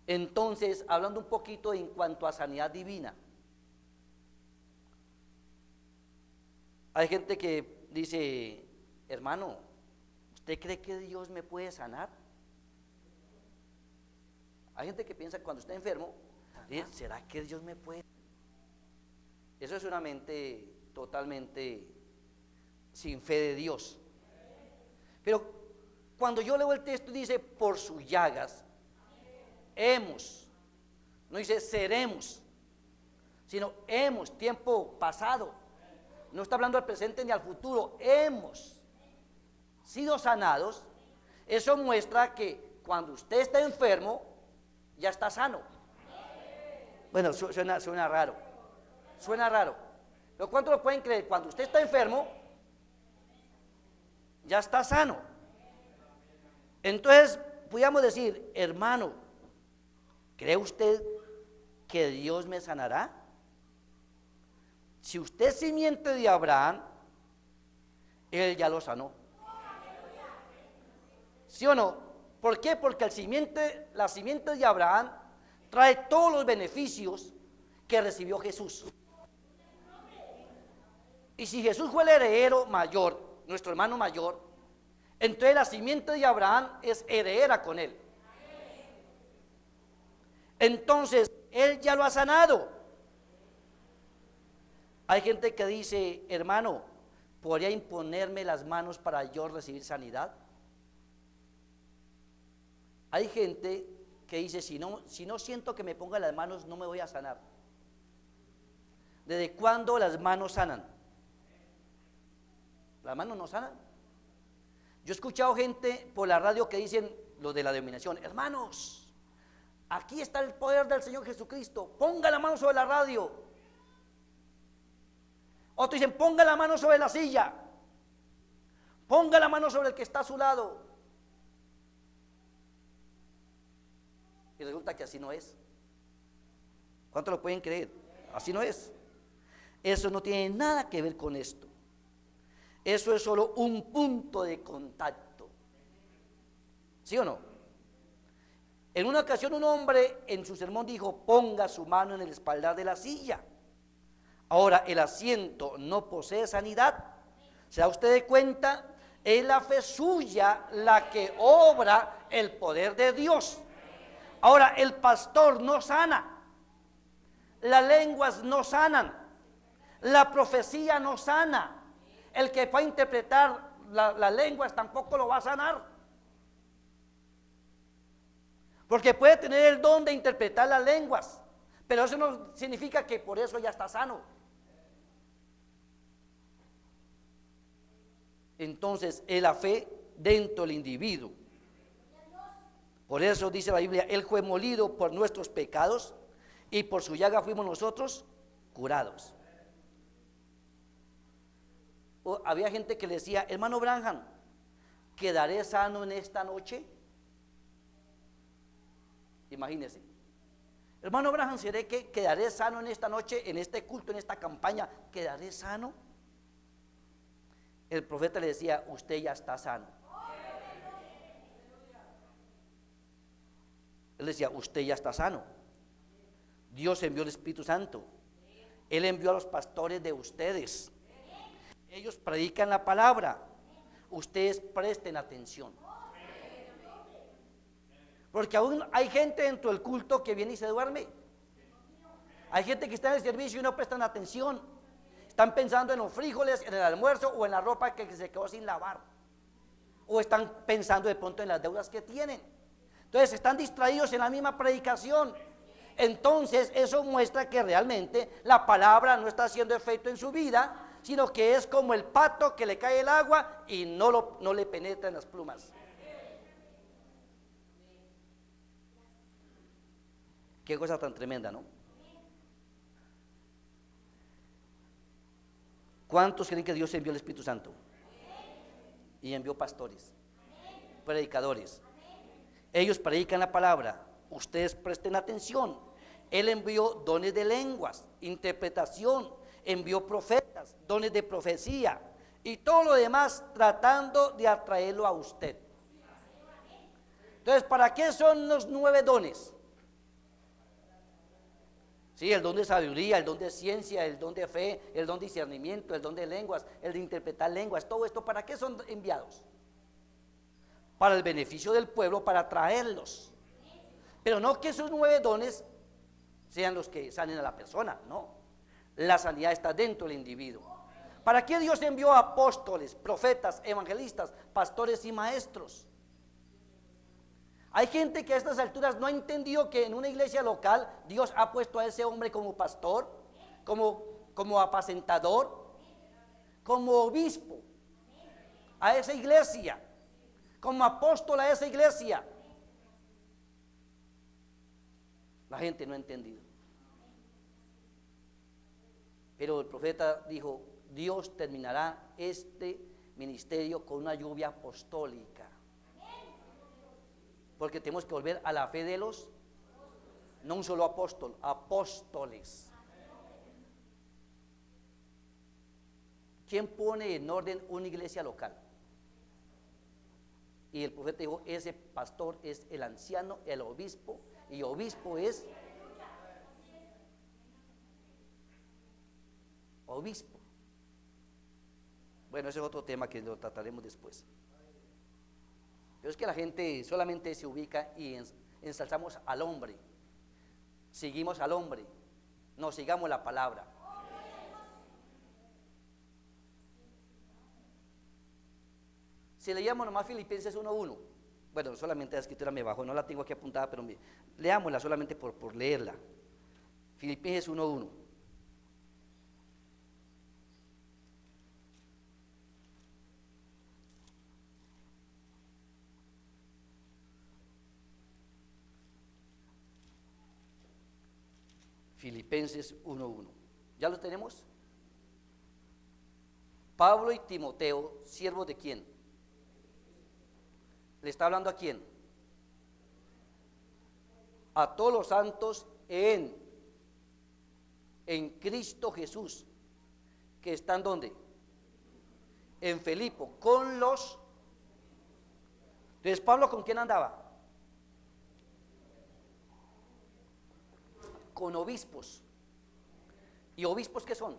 Entonces, hablando un poquito en cuanto a sanidad divina, hay gente que dice, hermano, ¿usted cree que Dios me puede sanar? Hay gente que piensa que cuando está enfermo, ¿será que Dios me puede? Eso es una mente totalmente sin fe de Dios. Pero cuando yo leo el texto dice, por sus llagas hemos, no dice seremos, sino hemos, tiempo pasado, no está hablando al presente ni al futuro, hemos sido sanados. Eso muestra que cuando usted está enfermo ya está sano. Bueno, suena raro, pero ¿cuánto lo pueden creer? Cuando usted está enfermo ya está sano. Entonces, podríamos decir, hermano, ¿cree usted que Dios me sanará? Si usted es simiente de Abraham, Él ya lo sanó. ¿Sí o no? ¿Por qué? Porque la simiente de Abraham trae todos los beneficios que recibió Jesús. Y si Jesús fue el heredero mayor, nuestro hermano mayor, entonces la simiente de Abraham es heredera con él. Entonces, Él ya lo ha sanado. Hay gente que dice, hermano, ¿podría imponerme las manos para yo recibir sanidad? Hay gente que dice, si no siento que me ponga las manos, no me voy a sanar. ¿Desde cuándo las manos sanan? Las manos no sanan. Yo he escuchado gente por la radio que dicen, los de la denominación, hermanos, aquí está el poder del Señor Jesucristo, ponga la mano sobre la radio. Otros dicen, ponga la mano sobre la silla, ponga la mano sobre el que está a su lado. Y resulta que así no es. ¿Cuánto lo pueden creer? Así no es. Eso no tiene nada que ver con esto. Eso es solo un punto de contacto. ¿Sí o no? En una ocasión un hombre en su sermón dijo, ponga su mano en el espaldar de la silla. Ahora, el asiento no posee sanidad. ¿Se da usted de cuenta? Es la fe suya la que obra el poder de Dios. Ahora, el pastor no sana. Las lenguas no sanan. La profecía no sana. El que va a interpretar las lenguas tampoco lo va a sanar. Porque puede tener el don de interpretar las lenguas, pero eso no significa que por eso ya está sano. Entonces, es la fe dentro del individuo. Por eso dice la Biblia, Él fue molido por nuestros pecados y por su llaga fuimos nosotros curados. Había gente que le decía, hermano Branham, ¿quedaré sano en esta noche? Imagínense. Hermano Branham, ¿seré que quedaré sano en esta noche, en este culto, en esta campaña? ¿Quedaré sano? El profeta le decía, usted ya está sano. Él decía, usted ya está sano. Dios envió el Espíritu Santo. Él envió a los pastores de ustedes. Ellos predican la palabra. Ustedes presten atención. Porque aún hay gente dentro del culto que viene y se duerme. Hay gente que está en el servicio y no prestan atención. Están pensando en los frijoles, en el almuerzo o en la ropa que se quedó sin lavar. O están pensando de pronto en las deudas que tienen. Entonces están distraídos en la misma predicación. Entonces eso muestra que realmente la palabra no está haciendo efecto en su vida, sino que es como el pato que le cae el agua y no le penetra en las plumas. Qué cosa tan tremenda, ¿no? ¿Cuántos creen que Dios envió el Espíritu Santo? Y envió pastores, predicadores. Ellos predican la palabra. Ustedes presten atención. Él envió dones de lenguas, interpretación, envió profetas, dones de profecía y todo lo demás tratando de atraerlo a usted. Entonces, ¿para qué son los 9 dones? Sí, el don de sabiduría, el don de ciencia, el don de fe, el don de discernimiento, el don de lenguas, el de interpretar lenguas, todo esto, ¿para qué son enviados? Para el beneficio del pueblo, para traerlos. Pero no que esos 9 dones sean los que salen a la persona, no. La sanidad está dentro del individuo. ¿Para qué Dios envió apóstoles, profetas, evangelistas, pastores y maestros? Hay gente que a estas alturas no ha entendido que en una iglesia local Dios ha puesto a ese hombre como pastor, como apacentador, como obispo a esa iglesia, como apóstol a esa iglesia. La gente no ha entendido. Pero el profeta dijo, Dios terminará este ministerio con una lluvia apostólica. Porque tenemos que volver a la fe de los, no un solo apóstol, apóstoles. ¿Quién pone en orden una iglesia local? Y el profeta dijo, ese pastor es el anciano, el obispo, y obispo es obispo. Bueno, ese es otro tema que lo trataremos después. Pero es que la gente solamente se ubica y ensalzamos al hombre, seguimos al hombre, no sigamos la palabra. Si leíamos nomás Filipenses 1:1, bueno, solamente la escritura me bajó, no la tengo aquí apuntada, pero leámosla solamente por leerla. Filipenses 1:1. Filipenses 1:1. ¿Ya lo tenemos? Pablo y Timoteo, siervos de quién? ¿Le está hablando a quién? A todos los santos en Cristo Jesús, que están ¿dónde? En Filipo, con los. Entonces, Pablo, ¿con quién andaba? Con obispos. ¿Y obispos qué son?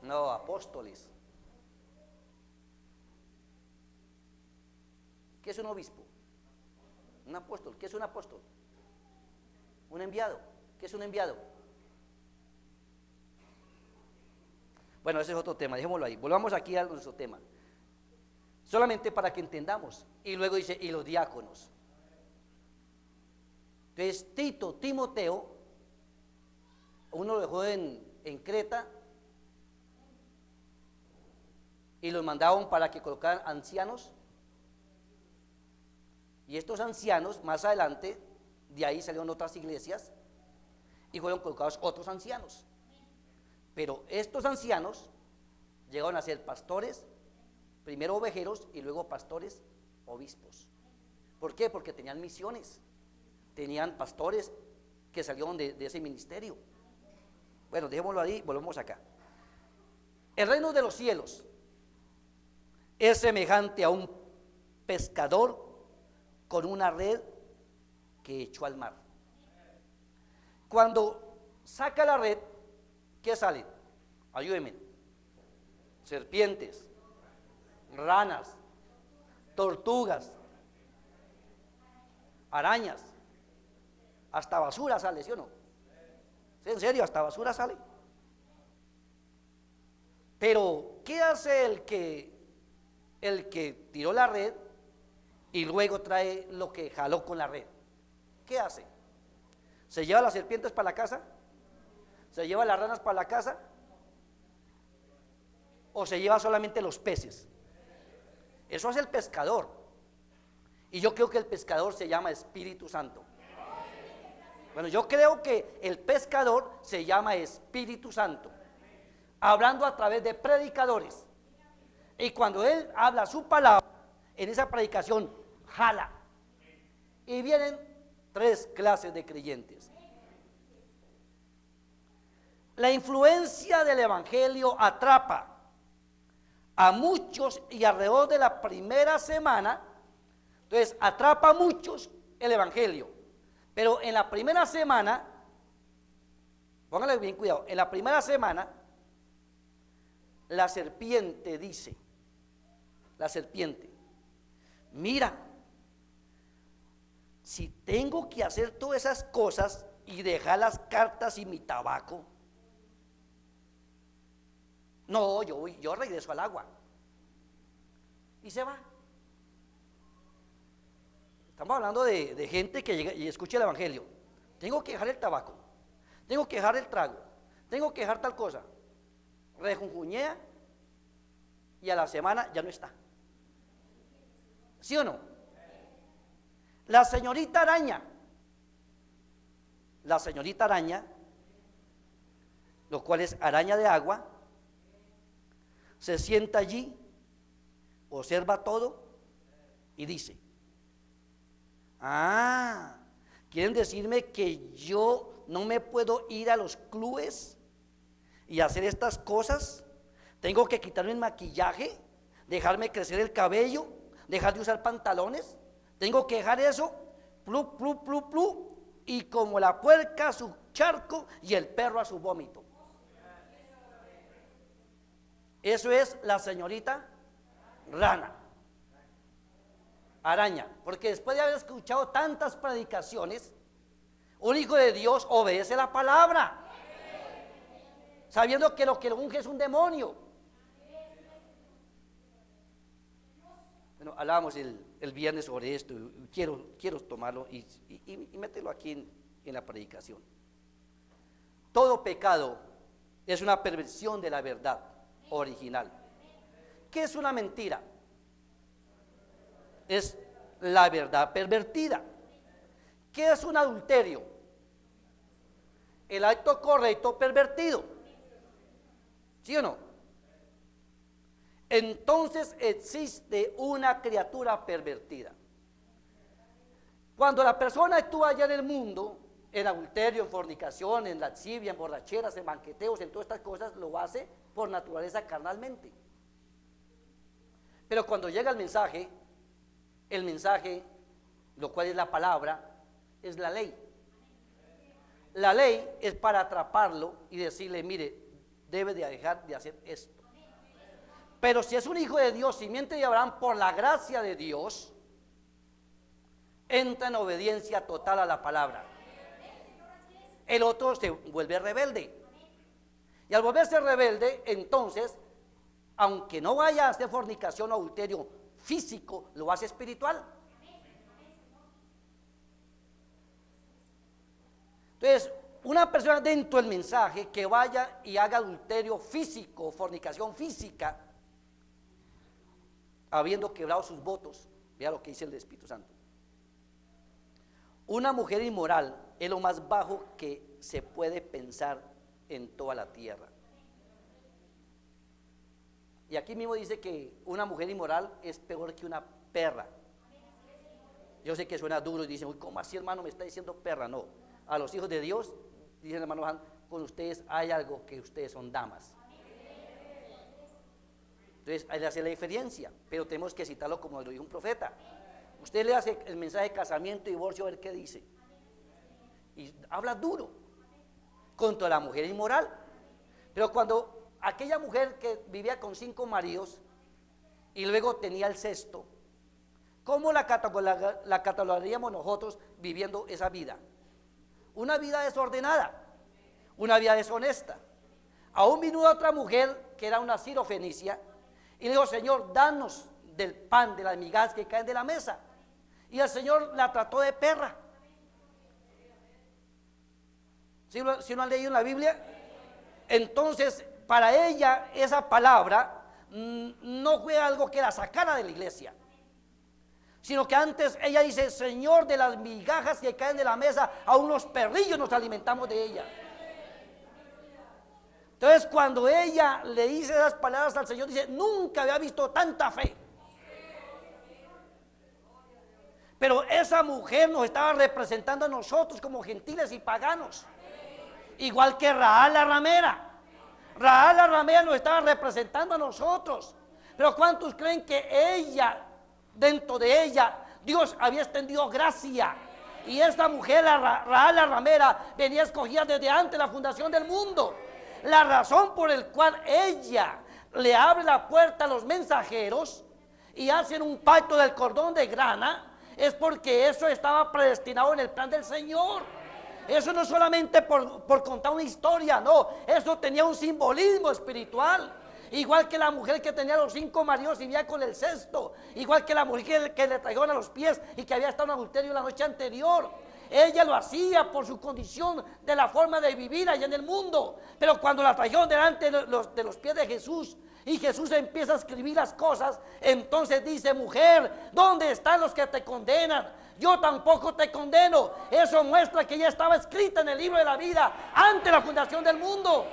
No, apóstoles. ¿Qué es un obispo? Un apóstol. ¿Qué es un apóstol? Un enviado. ¿Qué es un enviado? Bueno, ese es otro tema, dejémoslo ahí. Volvamos aquí a nuestro tema. Solamente para que entendamos. Y luego dice, y los diáconos. Entonces Timoteo, uno lo dejó en Creta y los mandaban para que colocaran ancianos, y estos ancianos más adelante de ahí salieron otras iglesias y fueron colocados otros ancianos, pero estos ancianos llegaron a ser pastores, primero ovejeros y luego pastores, obispos. ¿Por qué? Porque tenían misiones, tenían pastores que salieron de ese ministerio. Bueno, dejémoslo ahí, volvemos acá. El reino de los cielos es semejante a un pescador con una red que echó al mar. Cuando saca la red, ¿qué sale? Ayúdenme. Serpientes, ranas, tortugas, arañas, hasta basura sale, ¿sí o no? ¿Sí, en serio? Hasta basura sale. Pero ¿qué hace el que tiró la red y luego trae lo que jaló con la red? ¿Qué hace? ¿Se lleva las serpientes para la casa? ¿Se lleva las ranas para la casa? ¿O se lleva solamente los peces? Eso hace el pescador. Y yo creo que el pescador se llama Espíritu Santo. Bueno, yo creo que el pescador se llama Espíritu Santo, hablando a través de predicadores. Y cuando él habla su palabra, en esa predicación jala. Y vienen tres clases de creyentes. La influencia del evangelio atrapa a muchos y alrededor de la primera semana, entonces atrapa a muchos el evangelio, pero en la primera semana, póngale bien cuidado, en la primera semana la serpiente dice, la serpiente, mira, si tengo que hacer todas esas cosas y dejar las cartas y mi tabaco, no, yo regreso al agua. Y se va. Estamos hablando de gente que llega y escucha el evangelio. Tengo que dejar el tabaco, tengo que dejar el trago, tengo que dejar tal cosa. Rejunjuñea y a la semana ya no está. ¿Sí o no? La señorita araña, lo cual es araña de agua, se sienta allí, observa todo y dice, ¿quieren decirme que yo no me puedo ir a los clubes y hacer estas cosas? Tengo que quitarme el maquillaje, dejarme crecer el cabello, dejar de usar pantalones, tengo que dejar eso, plu, plu, plu, plu, y como la puerca a su charco y el perro a su vómito. Eso es la señorita rana, araña, porque después de haber escuchado tantas predicaciones, un hijo de Dios obedece la palabra, sabiendo que lo que lo unge es un demonio. Bueno, hablábamos el viernes sobre esto, quiero tomarlo y meterlo aquí en la predicación. Todo pecado es una perversión de la verdad original. ¿Qué es una mentira? Es la verdad pervertida. ¿Qué es un adulterio? El acto correcto pervertido. ¿Sí o no? Entonces existe una criatura pervertida. Cuando la persona actúa allá en el mundo, en adulterio, en fornicación, en lascivia, en borracheras, en banqueteos, en todas estas cosas, lo hace por naturaleza carnalmente. Pero cuando llega el mensaje, lo cual es la palabra, es la ley. La ley es para atraparlo y decirle, mire, debe de dejar de hacer esto. Pero si es un hijo de Dios, simiente de Abraham, por la gracia de Dios, entra en obediencia total a la palabra. El otro se vuelve rebelde. Y al volverse rebelde, entonces, aunque no vaya a hacer fornicación o adulterio físico, lo hace espiritual. Entonces, una persona dentro del mensaje que vaya y haga adulterio físico, fornicación física, habiendo quebrado sus votos, vea lo que dice el Espíritu Santo. Una mujer inmoral es lo más bajo que se puede pensar en toda la tierra. Y aquí mismo dice que una mujer inmoral es peor que una perra. Yo sé que suena duro y dicen, uy, ¿cómo así, hermano, me está diciendo perra? No, a los hijos de Dios, dice el hermano Juan, con ustedes hay algo, que ustedes son damas. Entonces, ahí le hace la diferencia, pero tenemos que citarlo como lo dijo un profeta. Usted le hace el mensaje de casamiento y divorcio, a ver qué dice. Y habla duro contra la mujer inmoral. Pero cuando aquella mujer que vivía con 5 maridos y luego tenía el sexto, ¿cómo la catalogaríamos nosotros viviendo esa vida? Una vida desordenada, una vida deshonesta. Aún vino otra mujer que era una sirofenicia y le dijo, Señor, danos del pan, de las migajas que caen de la mesa. Y el Señor la trató de perra. ¿Sí lo han leído en la Biblia? Entonces, para ella esa palabra no fue algo que la sacara de la iglesia, sino que antes ella dice, Señor, de las migajas que caen de la mesa, a unos perrillos nos alimentamos de ella. Entonces, cuando ella le dice esas palabras al Señor, dice, nunca había visto tanta fe. Pero esa mujer nos estaba representando a nosotros como gentiles y paganos, igual que Rahab la ramera. Rahab la ramera nos estaba representando a nosotros. Pero ¿cuántos creen que ella, dentro de ella, Dios había extendido gracia? Y esta mujer, Rahab la ramera, venía escogida desde antes de la fundación del mundo. La razón por la cual ella le abre la puerta a los mensajeros y hacen un pacto del cordón de grana, es porque eso estaba predestinado en el plan del Señor. Eso no solamente por contar una historia, no, eso tenía un simbolismo espiritual. Igual que la mujer que tenía los 5 maridos y vivía con el sexto, igual que la mujer que le trajeron a los pies y que había estado en adulterio la noche anterior. Ella lo hacía por su condición de la forma de vivir allá en el mundo. Pero cuando la trajeron delante de los pies de Jesús, y Jesús empieza a escribir las cosas, entonces dice, mujer, ¿dónde están los que te condenan? Yo tampoco te condeno. Eso muestra que ya estaba escrita en el libro de la vida antes de la fundación del mundo.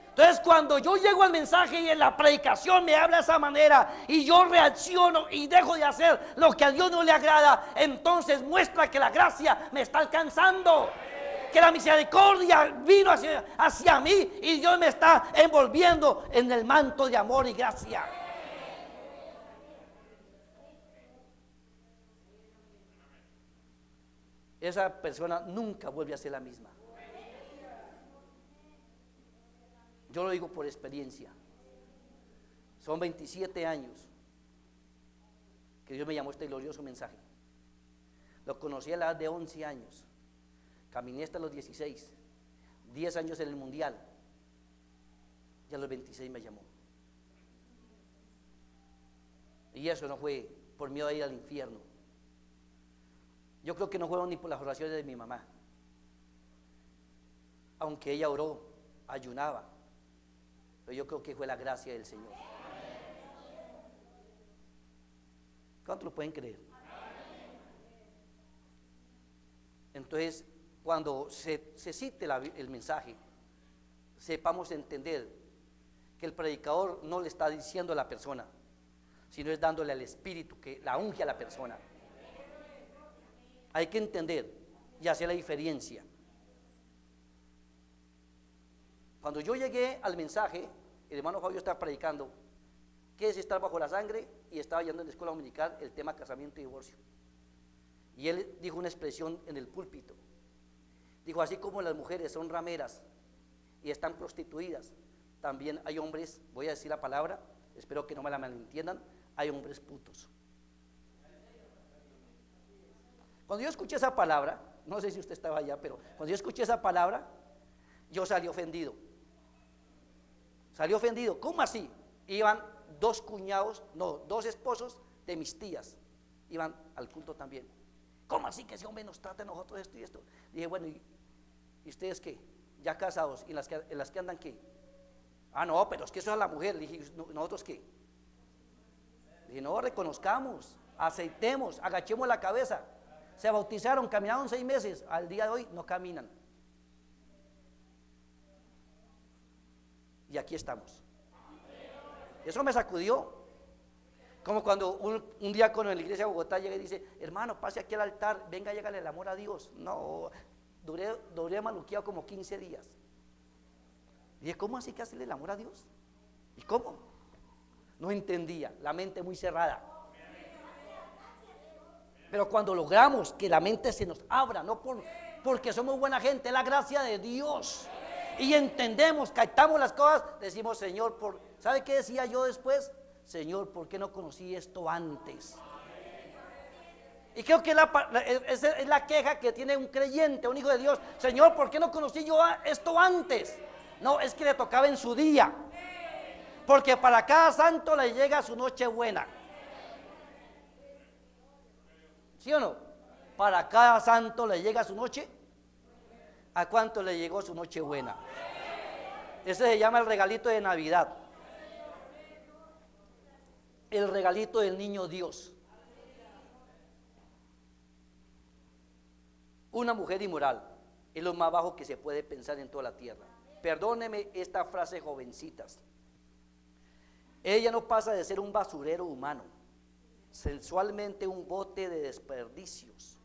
Entonces, cuando yo llego al mensaje y en la predicación me habla de esa manera y yo reacciono y dejo de hacer lo que a Dios no le agrada, entonces muestra que la gracia me está alcanzando, que la misericordia vino hacia mí y Dios me está envolviendo en el manto de amor y gracia. Esa persona nunca vuelve a ser la misma. Yo lo digo por experiencia. Son 27 años que Dios me llamó este glorioso mensaje. Lo conocí a la edad de 11 años. Caminé hasta los 16, 10 años en el mundial, y a los 26 me llamó. Y eso no fue por miedo a ir al infierno. Yo creo que no fueron ni por las oraciones de mi mamá, aunque ella oró, ayunaba, pero yo creo que fue la gracia del Señor. ¿Cuántos lo pueden creer? Entonces, cuando se cite el mensaje, sepamos entender que el predicador no le está diciendo a la persona, sino es dándole al Espíritu que la unge a la persona. Hay que entender y hacer la diferencia. Cuando yo llegué al mensaje, el hermano Fabio estaba predicando qué es estar bajo la sangre, y estaba yendo en la escuela dominical el tema casamiento y divorcio. Y él dijo una expresión en el púlpito. Dijo, así como las mujeres son rameras y están prostituidas, también hay hombres, voy a decir la palabra, espero que no me la malentiendan, hay hombres putos. Cuando yo escuché esa palabra, no sé si usted estaba allá, pero cuando yo escuché esa palabra, yo salí ofendido. Salí ofendido. ¿Cómo así? Iban 2 cuñados, no, 2 esposos de mis tías, iban al culto también. ¿Cómo así que ese hombre nos trata a nosotros esto y esto? Dije, bueno, ¿y ustedes qué? Ya casados, ¿y en las que andan qué? Ah, no, pero es que eso es la mujer. Le dije, ¿nosotros qué? Le dije, no, reconozcamos, aceitemos, agachemos la cabeza. Se bautizaron, caminaron 6 meses, al día de hoy no caminan. Y aquí estamos. Eso me sacudió. Como cuando un diácono en la iglesia de Bogotá llega y dice: hermano, pase aquí al altar, venga, llégale el amor a Dios. No, duré maluqueado como 15 días. Y dije: ¿cómo así que hacerle el amor a Dios? ¿Y cómo? No entendía, la mente muy cerrada. Pero cuando logramos que la mente se nos abra, no porque somos buena gente, es la gracia de Dios, y entendemos, captamos las cosas, decimos: Señor, ¿sabe qué decía yo después? Señor, ¿por qué no conocí esto antes? Y creo que esa es la queja que tiene un creyente, un hijo de Dios: Señor, ¿por qué no conocí yo esto antes? No, es que le tocaba en su día, porque para cada santo le llega su noche buena. ¿Sí o no? Para cada santo le llega su noche. ¿A cuánto le llegó su noche buena? Ese se llama el regalito de Navidad, el regalito del niño Dios. Una mujer inmoral es lo más bajo que se puede pensar en toda la tierra. Perdóneme esta frase, jovencitas. Ella no pasa de ser un basurero humano, sensualmente un bote de desperdicios.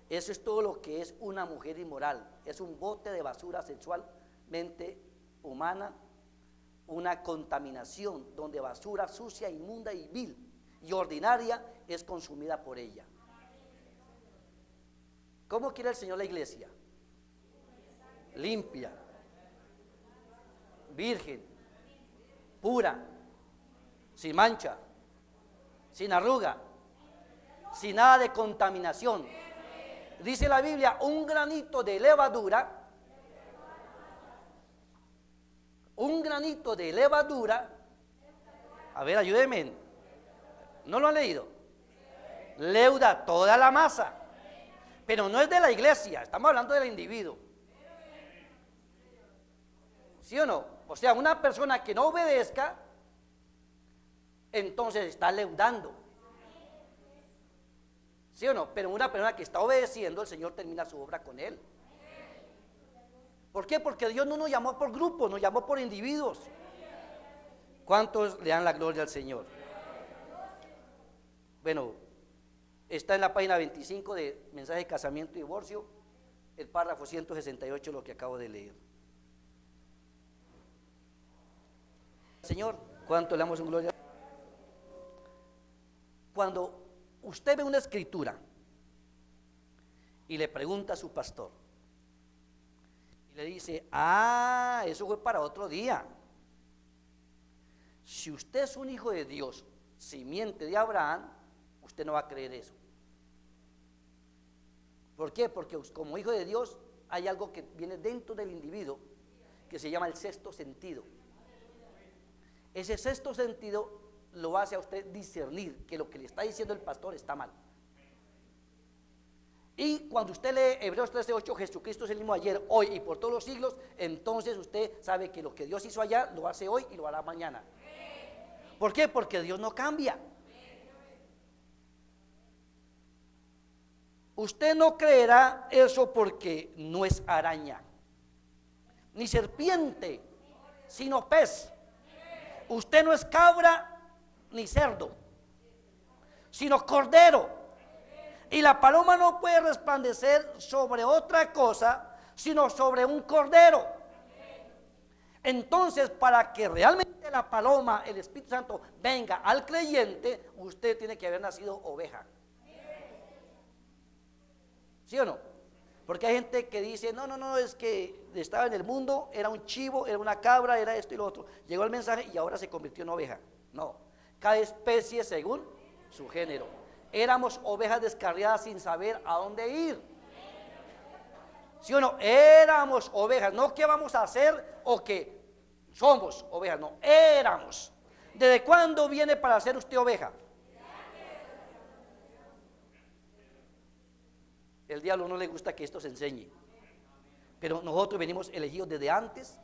Eso es todo lo que es una mujer inmoral. Es un bote de basura sexualmente humana, una contaminación donde basura sucia, inmunda y vil y ordinaria es consumida por ella. ¿Cómo quiere el Señor la iglesia? Limpia, virgen, pura, sin mancha, sin arruga, sin nada de contaminación. Dice la Biblia: un granito de levadura, a ver, ayúdenme, ¿no lo han leído? Leuda toda la masa, pero no es de la iglesia, estamos hablando del individuo. ¿Sí o no? O sea, una persona que no obedezca, entonces está leudando. ¿Sí o no? Pero una persona que está obedeciendo, el Señor termina su obra con él. ¿Por qué? Porque Dios no nos llamó por grupos, nos llamó por individuos. ¿Cuántos le dan la gloria al Señor? Bueno, está en la página 25 de Mensaje de Casamiento y Divorcio, el párrafo 168, lo que acabo de leer. Señor, ¿cuánto le damos en gloria? Cuando usted ve una escritura y le pregunta a su pastor y le dice: eso fue para otro día. Si usted es un hijo de Dios, simiente de Abraham, usted no va a creer eso. ¿Por qué? Porque como hijo de Dios hay algo que viene dentro del individuo que se llama el sexto sentido. Ese sexto sentido lo hace a usted discernir que lo que le está diciendo el pastor está mal. Y cuando usted lee Hebreos 13:8, Jesucristo es el mismo ayer, hoy y por todos los siglos, entonces usted sabe que lo que Dios hizo allá lo hace hoy y lo hará mañana. ¿Por qué? Porque Dios no cambia. Usted no creerá eso porque no es araña, ni serpiente, sino pez. Usted no es cabra ni cerdo, sino cordero. Y la paloma no puede resplandecer sobre otra cosa, sino sobre un cordero. Entonces, para que realmente la paloma, el Espíritu Santo, venga al creyente, usted tiene que haber nacido oveja. ¿Sí o no? Porque hay gente que dice: no, es que estaba en el mundo, era un chivo, era una cabra, era esto y lo otro. Llegó el mensaje y ahora se convirtió en oveja. No, cada especie según su género. Éramos ovejas descarriadas sin saber a dónde ir. ¿Sí o no? Éramos ovejas, no que vamos a hacer o que somos ovejas, no, éramos. ¿Desde cuándo viene para ser usted oveja? El diablo no le gusta que esto se enseñe, pero nosotros venimos elegidos desde antes.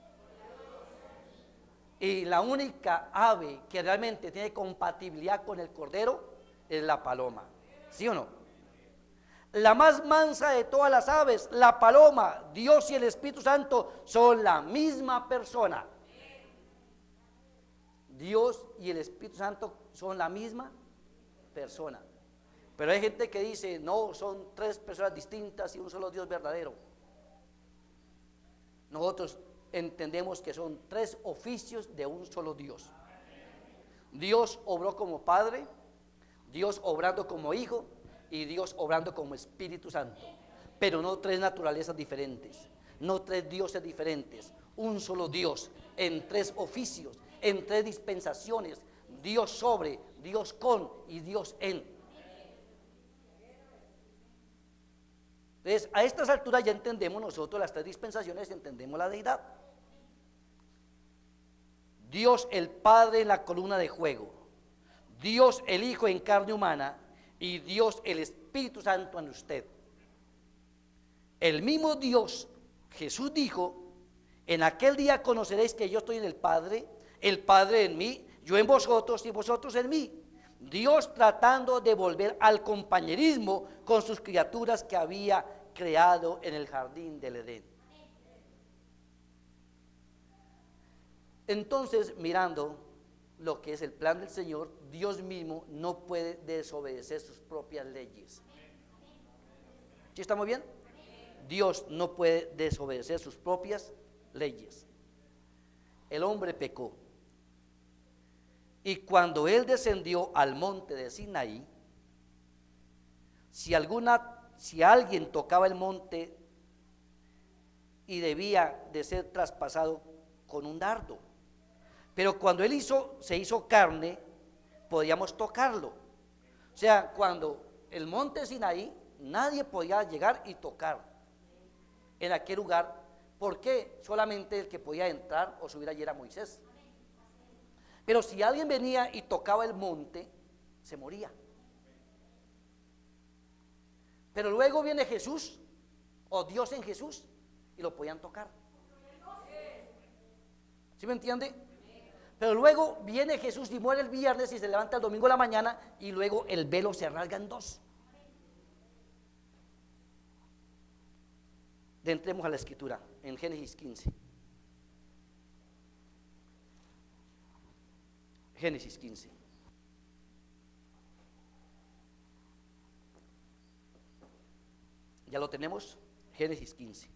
Y la única ave que realmente tiene compatibilidad con el cordero es la paloma. ¿Sí o no? La más mansa de todas las aves, la paloma, Dios y el Espíritu Santo son la misma persona. Dios y el Espíritu Santo son la misma persona. Pero hay gente que dice, no, son tres personas distintas y un solo Dios verdadero. Nosotros entendemos que son tres oficios de un solo Dios. Dios obró como Padre, Dios obrando como Hijo y Dios obrando como Espíritu Santo. Pero no tres naturalezas diferentes, no tres dioses diferentes, un solo Dios en tres oficios, en tres dispensaciones, Dios sobre, Dios con y Dios en. Entonces, a estas alturas ya entendemos nosotros las tres dispensaciones, entendemos la deidad. Dios el Padre en la columna de fuego, Dios el Hijo en carne humana y Dios el Espíritu Santo en usted. El mismo Dios, Jesús dijo, en aquel día conoceréis que yo estoy en el Padre en mí, yo en vosotros y vosotros en mí. Dios tratando de volver al compañerismo con sus criaturas que había creado en el jardín del Edén. Entonces, mirando lo que es el plan del Señor, Dios mismo no puede desobedecer sus propias leyes. ¿Sí estamos bien? Dios no puede desobedecer sus propias leyes. El hombre pecó. Y cuando él descendió al monte de Sinaí, si alguien tocaba el monte y debía de ser traspasado con un dardo, pero cuando él se hizo carne, podíamos tocarlo. O sea, cuando el monte Sinaí, nadie podía llegar y tocar en aquel lugar, porque solamente el que podía entrar o subir allí era Moisés. Pero si alguien venía y tocaba el monte, se moría. Pero luego viene Jesús, o Dios en Jesús, y lo podían tocar. ¿Sí me entiende? Pero luego viene Jesús y muere el viernes y se levanta el domingo a la mañana, y luego el velo se rasga en dos. Entremos a la escritura, en Génesis 15. Génesis 15. ¿Ya lo tenemos? Génesis 15.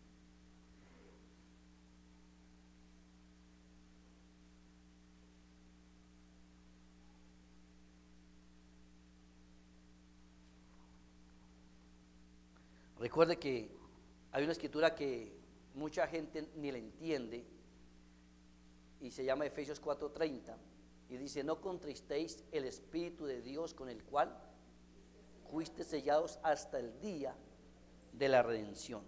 Recuerde que hay una escritura que mucha gente ni la entiende y se llama Efesios 4:30 y dice: no contristéis el Espíritu de Dios con el cual fuisteis sellados hasta el día de la redención.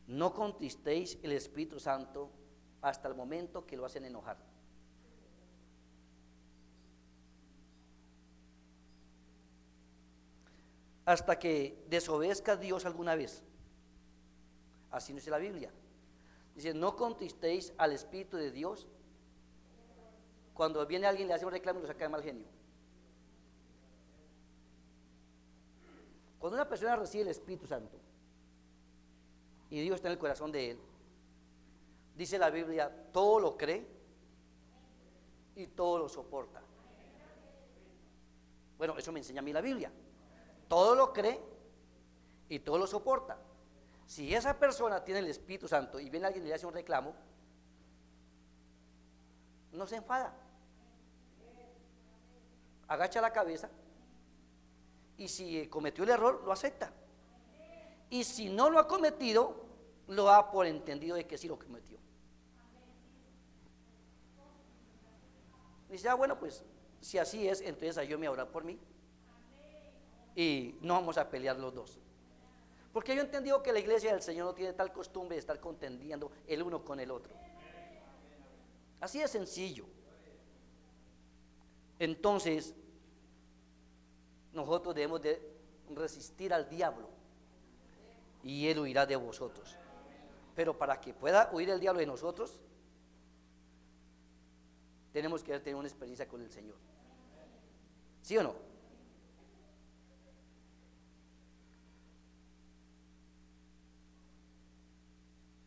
No contristéis el Espíritu Santo hasta el momento que lo hacen enojar. Hasta que desobedezca a Dios alguna vez. Así no dice la Biblia. Dice: no contristéis al Espíritu de Dios. Cuando viene alguien, le hace un reclamo y lo saca de mal genio. Cuando una persona recibe el Espíritu Santo y Dios está en el corazón de él, dice la Biblia, todo lo cree y todo lo soporta. Bueno, eso me enseña a mí la Biblia. Todo lo cree y todo lo soporta. Si esa persona tiene el Espíritu Santo y viene alguien y le hace un reclamo, no se enfada, agacha la cabeza, y si cometió el error, lo acepta, y si no lo ha cometido, lo da por entendido de que sí lo cometió. Dice: bueno, pues si así es, entonces ayúdame a orar por mí y no vamos a pelear los dos, porque yo he entendido que la iglesia del Señor no tiene tal costumbre de estar contendiendo el uno con el otro. Así de sencillo. Entonces nosotros debemos de resistir al diablo y él huirá de vosotros. Pero para que pueda huir el diablo de nosotros, tenemos que tener una experiencia con el Señor. ¿Sí o no?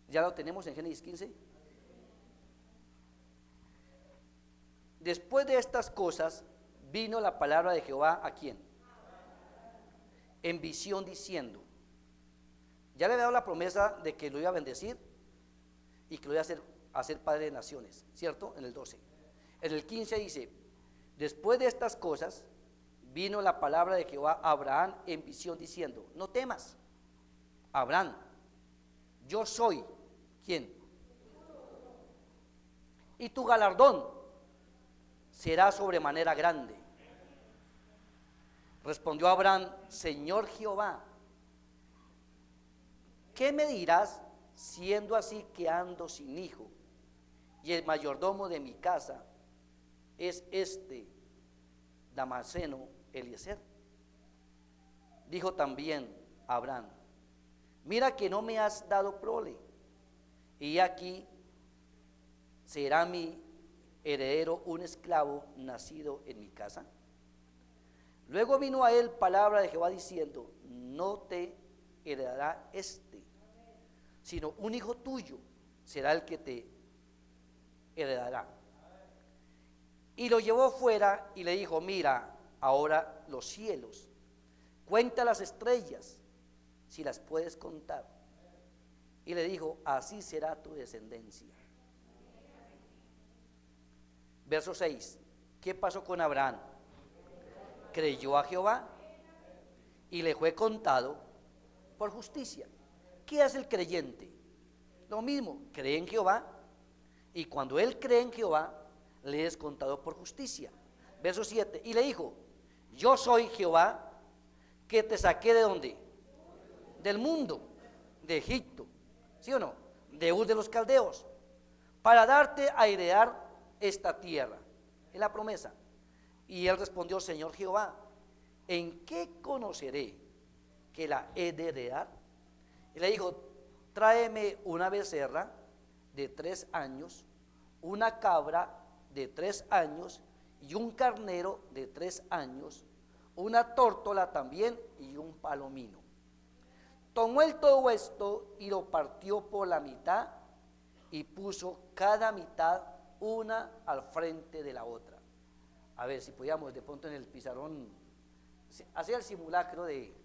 ¿Ya lo tenemos en Génesis 15? Después de estas cosas vino la palabra de Jehová ¿a quién? En visión diciendo, ya le había dado la promesa de que lo iba a bendecir y que lo iba a hacer padre de naciones, ¿cierto? En el 12. En el 15 dice, después de estas cosas vino la palabra de Jehová a Abraham en visión diciendo, no temas, Abraham, yo soy, ¿quién? Y tu galardón será sobremanera grande. Respondió Abraham, Señor Jehová, ¿qué me dirás siendo así que ando sin hijo y el mayordomo de mi casa es este Damaseno Eliezer? Dijo también Abraham, mira que no me has dado prole, y aquí será mi heredero un esclavo nacido en mi casa. Luego vino a él palabra de Jehová diciendo, no te heredará este, sino un hijo tuyo será el que te heredará. Y lo llevó fuera y le dijo, mira ahora los cielos, cuenta las estrellas, si las puedes contar. Y le dijo, así será tu descendencia. Verso 6, ¿qué pasó con Abraham? Creyó a Jehová y le fue contado por justicia. ¿Qué hace el creyente? Lo mismo, cree en Jehová, y cuando él cree en Jehová, le es contado por justicia. Verso 7, y le dijo, yo soy Jehová, que te saqué ¿de dónde? Del mundo, de Egipto, ¿sí o no? De Ur de los Caldeos, para darte a heredar esta tierra. Es la promesa. Y él respondió, Señor Jehová, ¿en qué conoceré que la he de heredar? Y le dijo, tráeme una becerra de 3 años, una cabra de 3 años y un carnero de 3 años, una tórtola también y un palomino. Tomó él todo esto y lo partió por la mitad y puso cada mitad una al frente de la otra. A ver si podíamos de pronto en el pizarrón hacer el simulacro de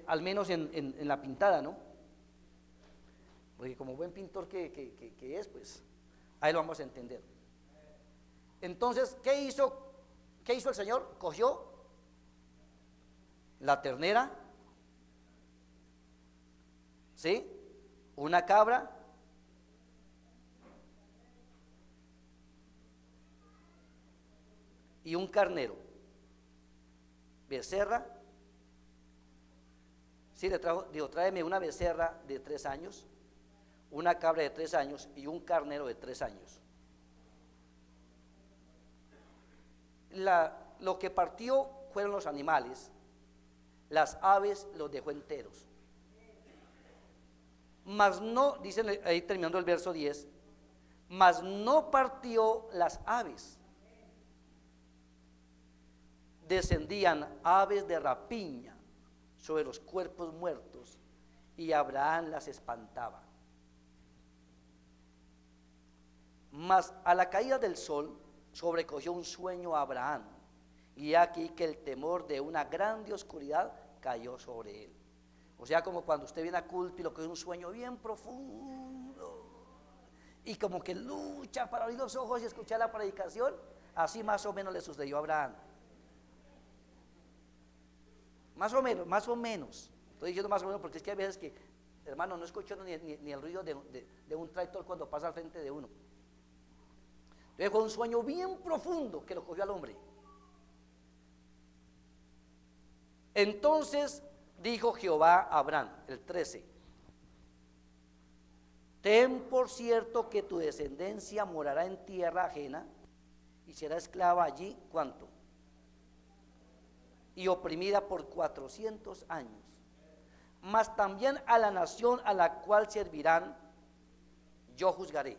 al menos en la pintada, ¿no? Porque como buen pintor que es, pues ahí lo vamos a entender. Entonces, ¿qué hizo el Señor? Cogió la ternera, ¿sí? Una cabra, y un carnero, becerra. Sí, le trajo, dijo, tráeme una becerra de 3 años, una cabra de 3 años y un carnero de 3 años. Lo que partió fueron los animales, las aves los dejó enteros. Mas no, dice ahí terminando el verso 10, mas no partió las aves. Descendían aves de rapiña sobre los cuerpos muertos y Abraham las espantaba. Mas a la caída del sol sobrecogió un sueño a Abraham, y aquí que el temor de una grande oscuridad cayó sobre él. O sea, como cuando usted viene a culto y lo que es un sueño bien profundo y como que lucha para abrir los ojos y escuchar la predicación, así más o menos le sucedió a Abraham. Más o menos, estoy diciendo más o menos porque es que hay veces que, hermano, no escucho ni el ruido de un tractor cuando pasa al frente de uno. Entonces fue un sueño bien profundo que lo cogió al hombre. Entonces dijo Jehová a Abraham, el 13, ten por cierto que tu descendencia morará en tierra ajena y será esclava allí, ¿cuánto? Y oprimida por 400 años, mas también a la nación a la cual servirán yo juzgaré.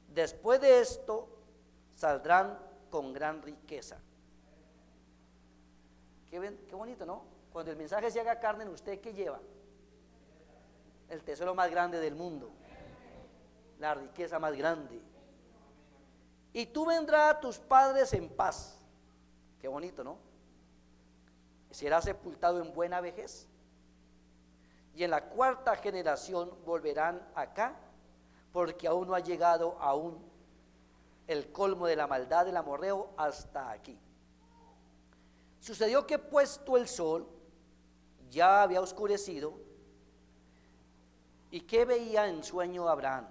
Después de esto saldrán con gran riqueza. Qué bonito, ¿no? Cuando el mensaje se haga carne en usted, ¿qué lleva? El tesoro más grande del mundo, la riqueza más grande. y tú vendrás a tus padres en paz. Qué bonito, ¿no? Serás sepultado en buena vejez, y en la cuarta generación volverán acá, porque aún no ha llegado aún el colmo de la maldad del amorreo hasta aquí. Sucedió que puesto el sol, ya había oscurecido, y ¿qué veía en sueño Abraham?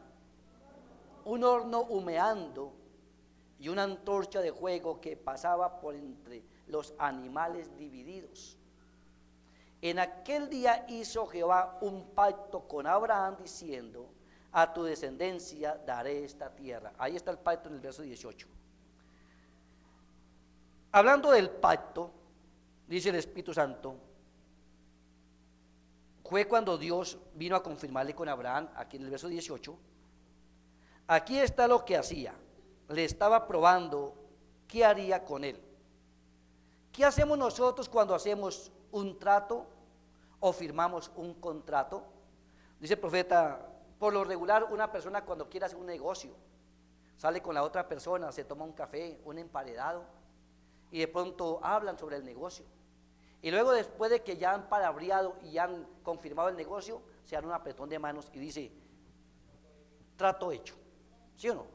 Un horno humeando y una antorcha de fuego que pasaba por entre los animales divididos. En aquel día hizo Jehová un pacto con Abraham diciendo: a tu descendencia daré esta tierra. Ahí está el pacto en el verso 18. Hablando del pacto, dice el Espíritu Santo, fue cuando Dios vino a confirmarle con Abraham, aquí en el verso 18. Aquí está lo que hacía. Le estaba probando qué haría con él. ¿Qué hacemos nosotros cuando hacemos un trato o firmamos un contrato? Dice el profeta: por lo regular, una persona cuando quiere hacer un negocio, sale con la otra persona, se toma un café, un emparedado, y de pronto hablan sobre el negocio. Y luego, después de que ya han palabreado y han confirmado el negocio, se dan un apretón de manos y dice: trato hecho. ¿Sí o no?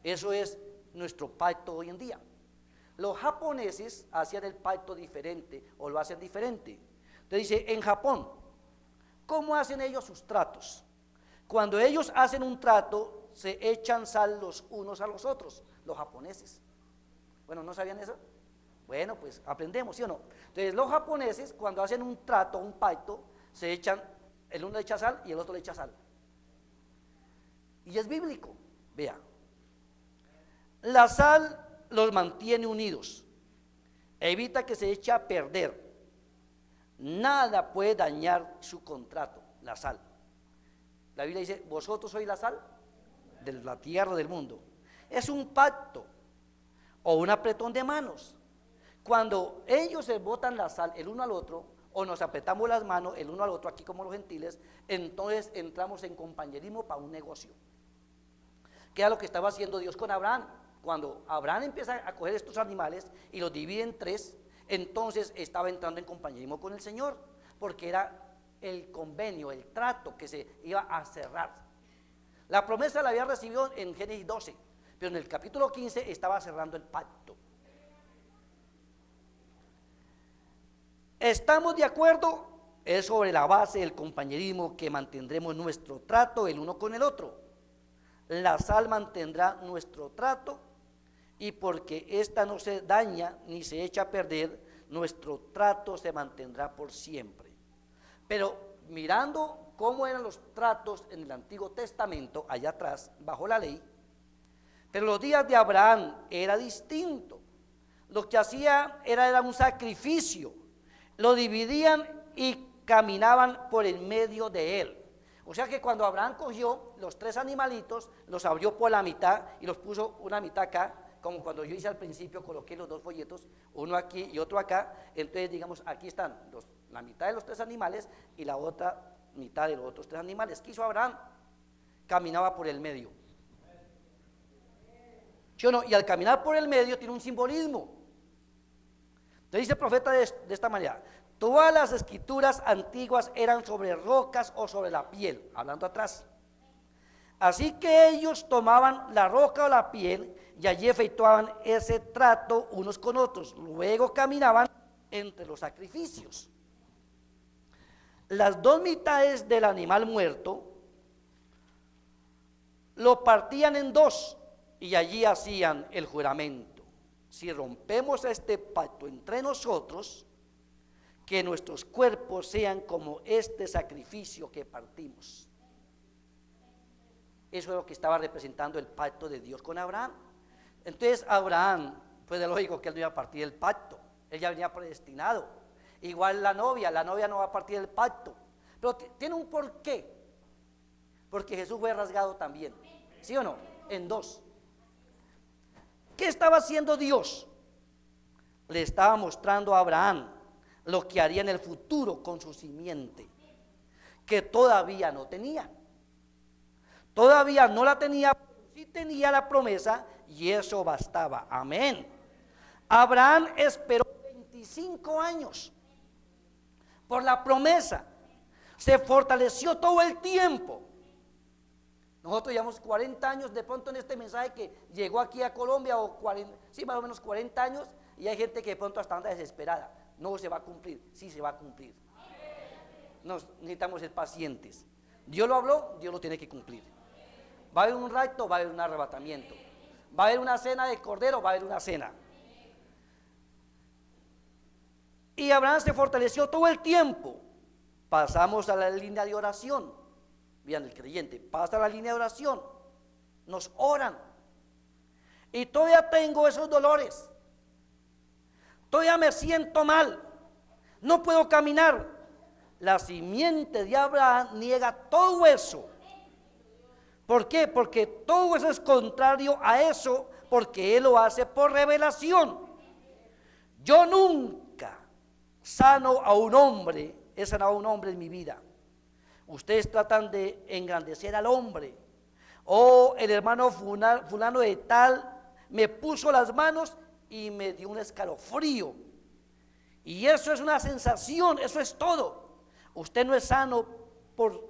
Eso es nuestro pacto hoy en día. Los japoneses hacían el pacto diferente, o lo hacen diferente. Entonces dice, en Japón, ¿cómo hacen ellos sus tratos? Cuando ellos hacen un trato, se echan sal los unos a los otros, los japoneses. Bueno, ¿no sabían eso? Bueno, pues aprendemos, ¿sí o no? Entonces los japoneses, cuando hacen un trato, un pacto, se echan, el uno le echa sal y el otro le echa sal. Y es bíblico, vea. La sal los mantiene unidos, evita que se eche a perder. Nada puede dañar su contrato, la sal. La Biblia dice: vosotros sois la sal de la tierra del mundo. Es un pacto o un apretón de manos. Cuando ellos se botan la sal el uno al otro, o nos apretamos las manos el uno al otro, aquí como los gentiles, entonces entramos en compañerismo para un negocio. ¿Qué era lo que estaba haciendo Dios con Abraham? Cuando Abraham empieza a coger estos animales y los divide en tres, entonces estaba entrando en compañerismo con el Señor, porque era el convenio, el trato que se iba a cerrar. La promesa la había recibido en Génesis 12, pero en el capítulo 15 estaba cerrando el pacto. ¿Estamos de acuerdo? Es sobre la base del compañerismo que mantendremos nuestro trato el uno con el otro. La sal mantendrá nuestro trato, y porque ésta no se daña ni se echa a perder, nuestro trato se mantendrá por siempre. Pero mirando cómo eran los tratos en el Antiguo Testamento, allá atrás, bajo la ley, pero los días de Abraham era distinto. Lo que hacía era un sacrificio, lo dividían y caminaban por el medio de él. O sea que cuando Abraham cogió los tres animalitos, los abrió por la mitad y los puso una mitad acá, como cuando yo hice al principio, coloqué los dos folletos, uno aquí y otro acá. Entonces digamos, aquí están la mitad de los tres animales y la otra mitad de los otros tres animales. ¿Qué hizo Abraham? Caminaba por el medio. ¿Sí o no? Y al caminar por el medio tiene un simbolismo. Entonces dice el profeta de esta manera: todas las escrituras antiguas eran sobre rocas o sobre la piel, hablando atrás. Así que ellos tomaban la roca o la piel y allí efectuaban ese trato unos con otros. Luego caminaban entre los sacrificios. Las dos mitades del animal muerto lo partían en dos y allí hacían el juramento: si rompemos este pacto entre nosotros, que nuestros cuerpos sean como este sacrificio que partimos. Eso es lo que estaba representando el pacto de Dios con Abraham. Entonces Abraham, pues de lógico que él no iba a partir del pacto, él ya venía predestinado. Igual la novia no va a partir del pacto, pero tiene un porqué, porque Jesús fue rasgado también, ¿sí o no? En dos. ¿Qué estaba haciendo Dios? Le estaba mostrando a Abraham lo que haría en el futuro con su simiente, que todavía no tenía. Todavía no la tenía, sí tenía la promesa y eso bastaba. Amén. Abraham esperó 25 años por la promesa. Se fortaleció todo el tiempo. Nosotros llevamos 40 años de pronto en este mensaje que llegó aquí a Colombia, o 40, sí, más o menos 40 años, y hay gente que de pronto hasta anda desesperada. No se va a cumplir, sí se va a cumplir. Necesitamos ser pacientes. Dios lo habló, Dios lo tiene que cumplir. Va a haber un rapto, va a haber un arrebatamiento. Va a haber una cena de cordero, va a haber una cena. Y Abraham se fortaleció todo el tiempo. Pasamos a la línea de oración. Vean, el creyente pasa a la línea de oración, nos oran, y todavía tengo esos dolores, todavía me siento mal, no puedo caminar. La simiente de Abraham niega todo eso. ¿Por qué? Porque todo eso es contrario a eso, porque él lo hace por revelación. Yo nunca sano a un hombre, he sanado a un hombre en mi vida. Ustedes tratan de engrandecer al hombre. Oh, el hermano fulano de tal me puso las manos y me dio un escalofrío. Y eso es una sensación, eso es todo. Usted no es sano por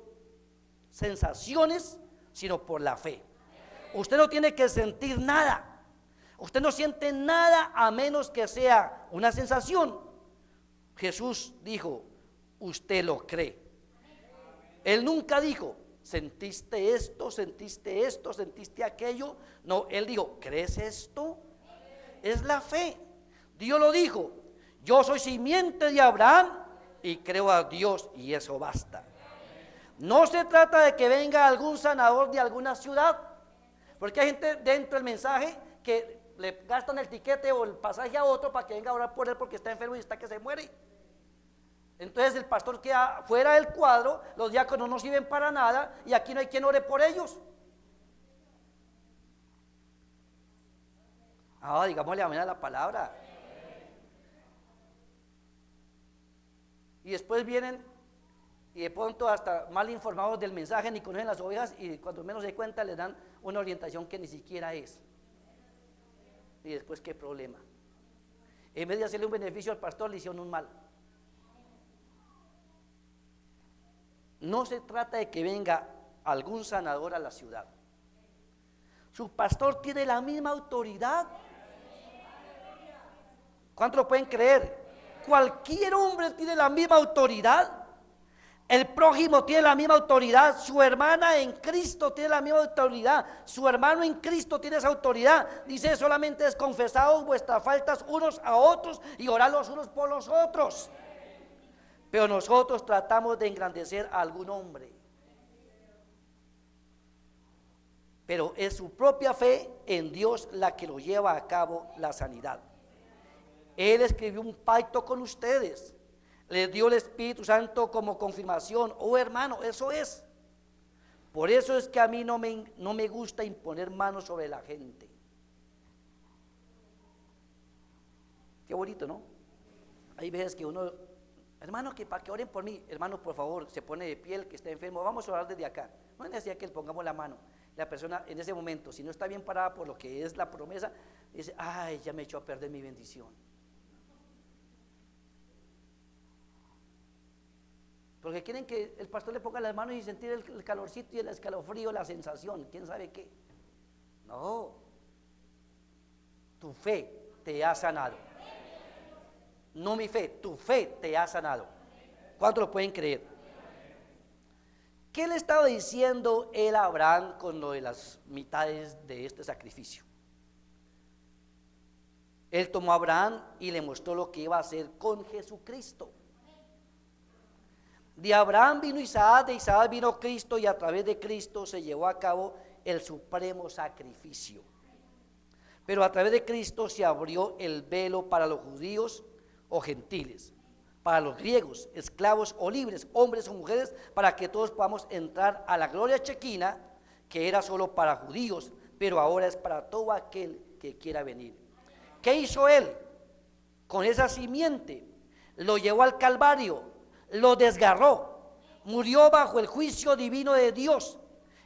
sensaciones, sino por la fe. Usted no tiene que sentir nada. Usted no siente nada a menos que sea una sensación. Jesús dijo, usted lo cree. Él nunca dijo, sentiste esto, sentiste aquello. No, él dijo, ¿crees esto? Es la fe. Dios lo dijo, yo soy simiente de Abraham y creo a Dios, y eso basta. No se trata de que venga algún sanador de alguna ciudad, porque hay gente dentro del mensaje que le gastan el tiquete o el pasaje a otro para que venga a orar por él porque está enfermo y está que se muere. Entonces el pastor queda fuera del cuadro, los diáconos no sirven para nada y aquí no hay quien ore por ellos. Digámosle amén a la palabra. Y después vienen y de pronto hasta mal informados del mensaje, ni conocen las ovejas, y cuando menos se cuenta les dan una orientación que ni siquiera es. Y después, ¿qué problema? En vez de hacerle un beneficio al pastor, le hicieron un mal. No se trata de que venga algún sanador a la ciudad. Su pastor tiene la misma autoridad. ¿Cuántos lo pueden creer? Cualquier hombre tiene la misma autoridad. El prójimo tiene la misma autoridad. Su hermana en Cristo tiene la misma autoridad. Su hermano en Cristo tiene esa autoridad. Dice, solamente es confesados vuestras faltas unos a otros y orad los unos por los otros. Pero nosotros tratamos de engrandecer a algún hombre. Pero es su propia fe en Dios la que lo lleva a cabo la sanidad. Él escribió un pacto con ustedes. Les dio el Espíritu Santo como confirmación. Oh hermano, eso es. Por eso es que a mí no me gusta imponer manos sobre la gente. Qué bonito, ¿no? Hay veces que uno, hermano, que para que oren por mí, hermano, por favor, se pone de pie el que está enfermo, vamos a orar desde acá. No es necesidad que le pongamos la mano. La persona en ese momento, si no está bien parada por lo que es la promesa, dice, ay, ya me echó a perder mi bendición. Porque quieren que el pastor le ponga las manos y sentir el calorcito y el escalofrío, la sensación, quién sabe qué. No, tu fe te ha sanado. No mi fe, tu fe te ha sanado. ¿Cuántos lo pueden creer? ¿Qué le estaba diciendo él a Abraham con lo de las mitades de este sacrificio? Él tomó a Abraham y le mostró lo que iba a hacer con Jesucristo. De Abraham vino Isaac, de Isaac vino Cristo, y a través de Cristo se llevó a cabo el supremo sacrificio. Pero a través de Cristo se abrió el velo para los judíos o gentiles, para los griegos, esclavos o libres, hombres o mujeres, para que todos podamos entrar a la gloria chequina, que era solo para judíos, pero ahora es para todo aquel que quiera venir. ¿Qué hizo él con esa simiente? Lo llevó al Calvario, lo desgarró, murió bajo el juicio divino de Dios.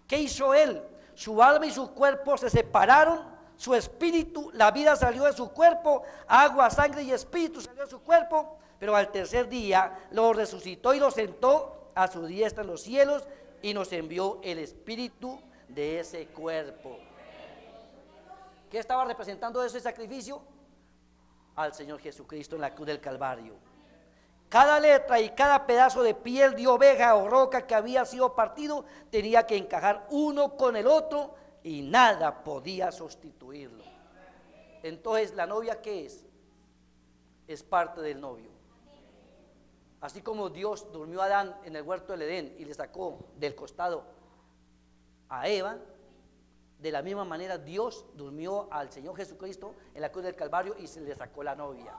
¿Qué hizo él? su alma y su cuerpo se separaron, su espíritu, la vida salió de su cuerpo, agua, sangre y espíritu salió de su cuerpo, pero al tercer día lo resucitó y lo sentó a su diestra en los cielos y nos envió el espíritu de ese cuerpo. ¿Qué estaba representando ese sacrificio? Al Señor Jesucristo en la cruz del Calvario. Cada letra y cada pedazo de piel de oveja o roca que había sido partido tenía que encajar uno con el otro y nada podía sustituirlo. Entonces, ¿la novia qué es? Es parte del novio. Así como Dios durmió a Adán en el huerto del Edén y le sacó del costado a Eva, de la misma manera Dios durmió al Señor Jesucristo en la cruz del Calvario y se le sacó la novia.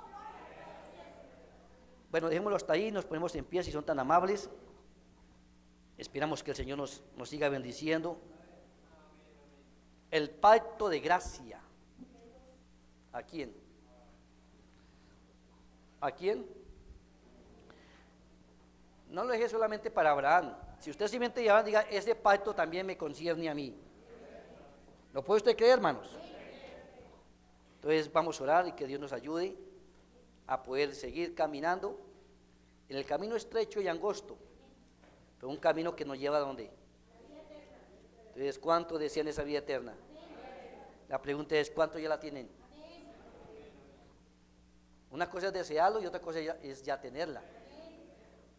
Bueno, dejémoslo hasta ahí, nos ponemos en pie si son tan amables. Esperamos que el Señor nos siga bendiciendo. El pacto de gracia. ¿A quién? ¿A quién? No lo dejé solamente para Abraham. Si usted simplemente diga, ese pacto también me concierne a mí. ¿Lo puede usted creer, hermanos? Entonces vamos a orar y que Dios nos ayude a poder seguir caminando en el camino estrecho y angosto, pero un camino que nos lleva a ¿dónde? Entonces, ¿cuántos desean esa vida eterna? La pregunta es, ¿cuántos ya la tienen? Una cosa es desearlo y otra cosa es ya tenerla.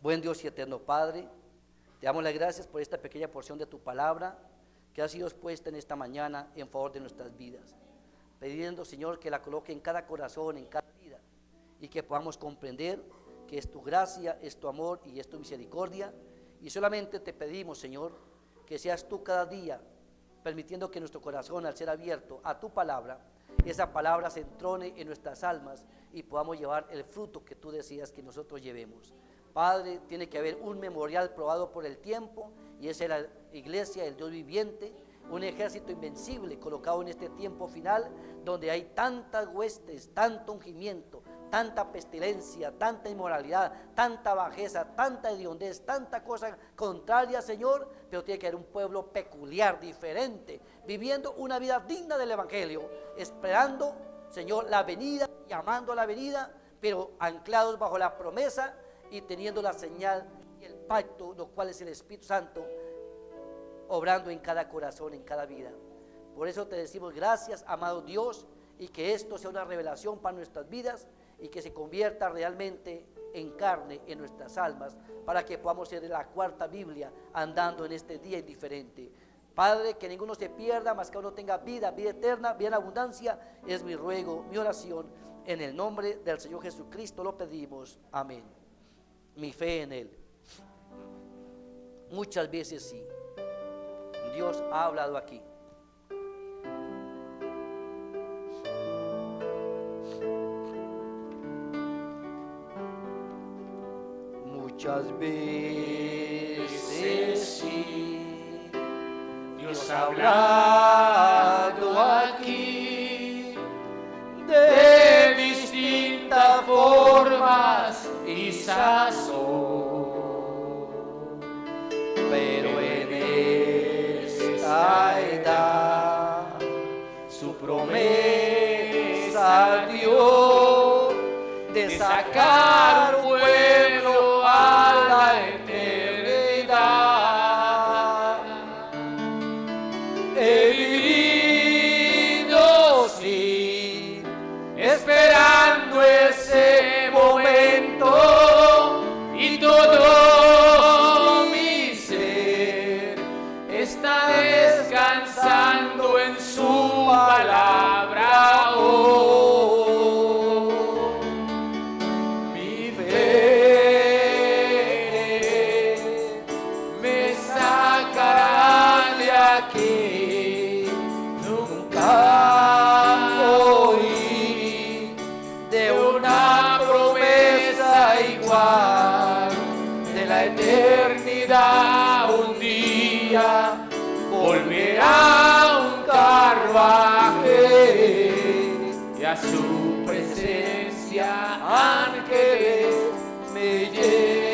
Buen Dios y eterno Padre, te damos las gracias por esta pequeña porción de tu palabra que ha sido expuesta en esta mañana en favor de nuestras vidas, pidiendo, Señor, que la coloque en cada corazón, en cada vida, y que podamos comprender que es tu gracia, es tu amor y es tu misericordia. Y solamente te pedimos, Señor, que seas tú cada día permitiendo que nuestro corazón, al ser abierto a tu palabra, esa palabra se entrone en nuestras almas y podamos llevar el fruto que tú decías que nosotros llevemos. Padre, tiene que haber un memorial probado por el tiempo, y esa es la iglesia del Dios viviente, un ejército invencible colocado en este tiempo final, donde hay tantas huestes, tanto ungimiento, tanta pestilencia, tanta inmoralidad, tanta bajeza, tanta hediondez, tanta cosa contraria, Señor, pero tiene que haber un pueblo peculiar, diferente, viviendo una vida digna del Evangelio, esperando, Señor, la venida, llamando a la venida, pero anclados bajo la promesa y teniendo la señal y el pacto, lo cual es el Espíritu Santo, obrando en cada corazón, en cada vida. Por eso te decimos gracias, amado Dios, y que esto sea una revelación para nuestras vidas y que se convierta realmente en carne en nuestras almas, para que podamos ser la cuarta Biblia andando en este día indiferente. Padre, que ninguno se pierda, mas que uno tenga vida, vida eterna, vida en abundancia, es mi ruego, mi oración, en el nombre del Señor Jesucristo lo pedimos, amén. Mi fe en Él. Muchas veces sí, Dios ha hablado aquí. Muchas veces sí, Dios ha hablado aquí de distintas formas y sazón, pero en esta edad su promesa dio de sacar un pueblo a la eternidad. He vivido sí, esperando ese momento, y todo mi ser está descansando en su palabra hoy. Mi fe me sacará de aquí. nunca oí de una promesa igual, de la eternidad un día volverá un carruaje Y a su presencia ángeles me llevarán.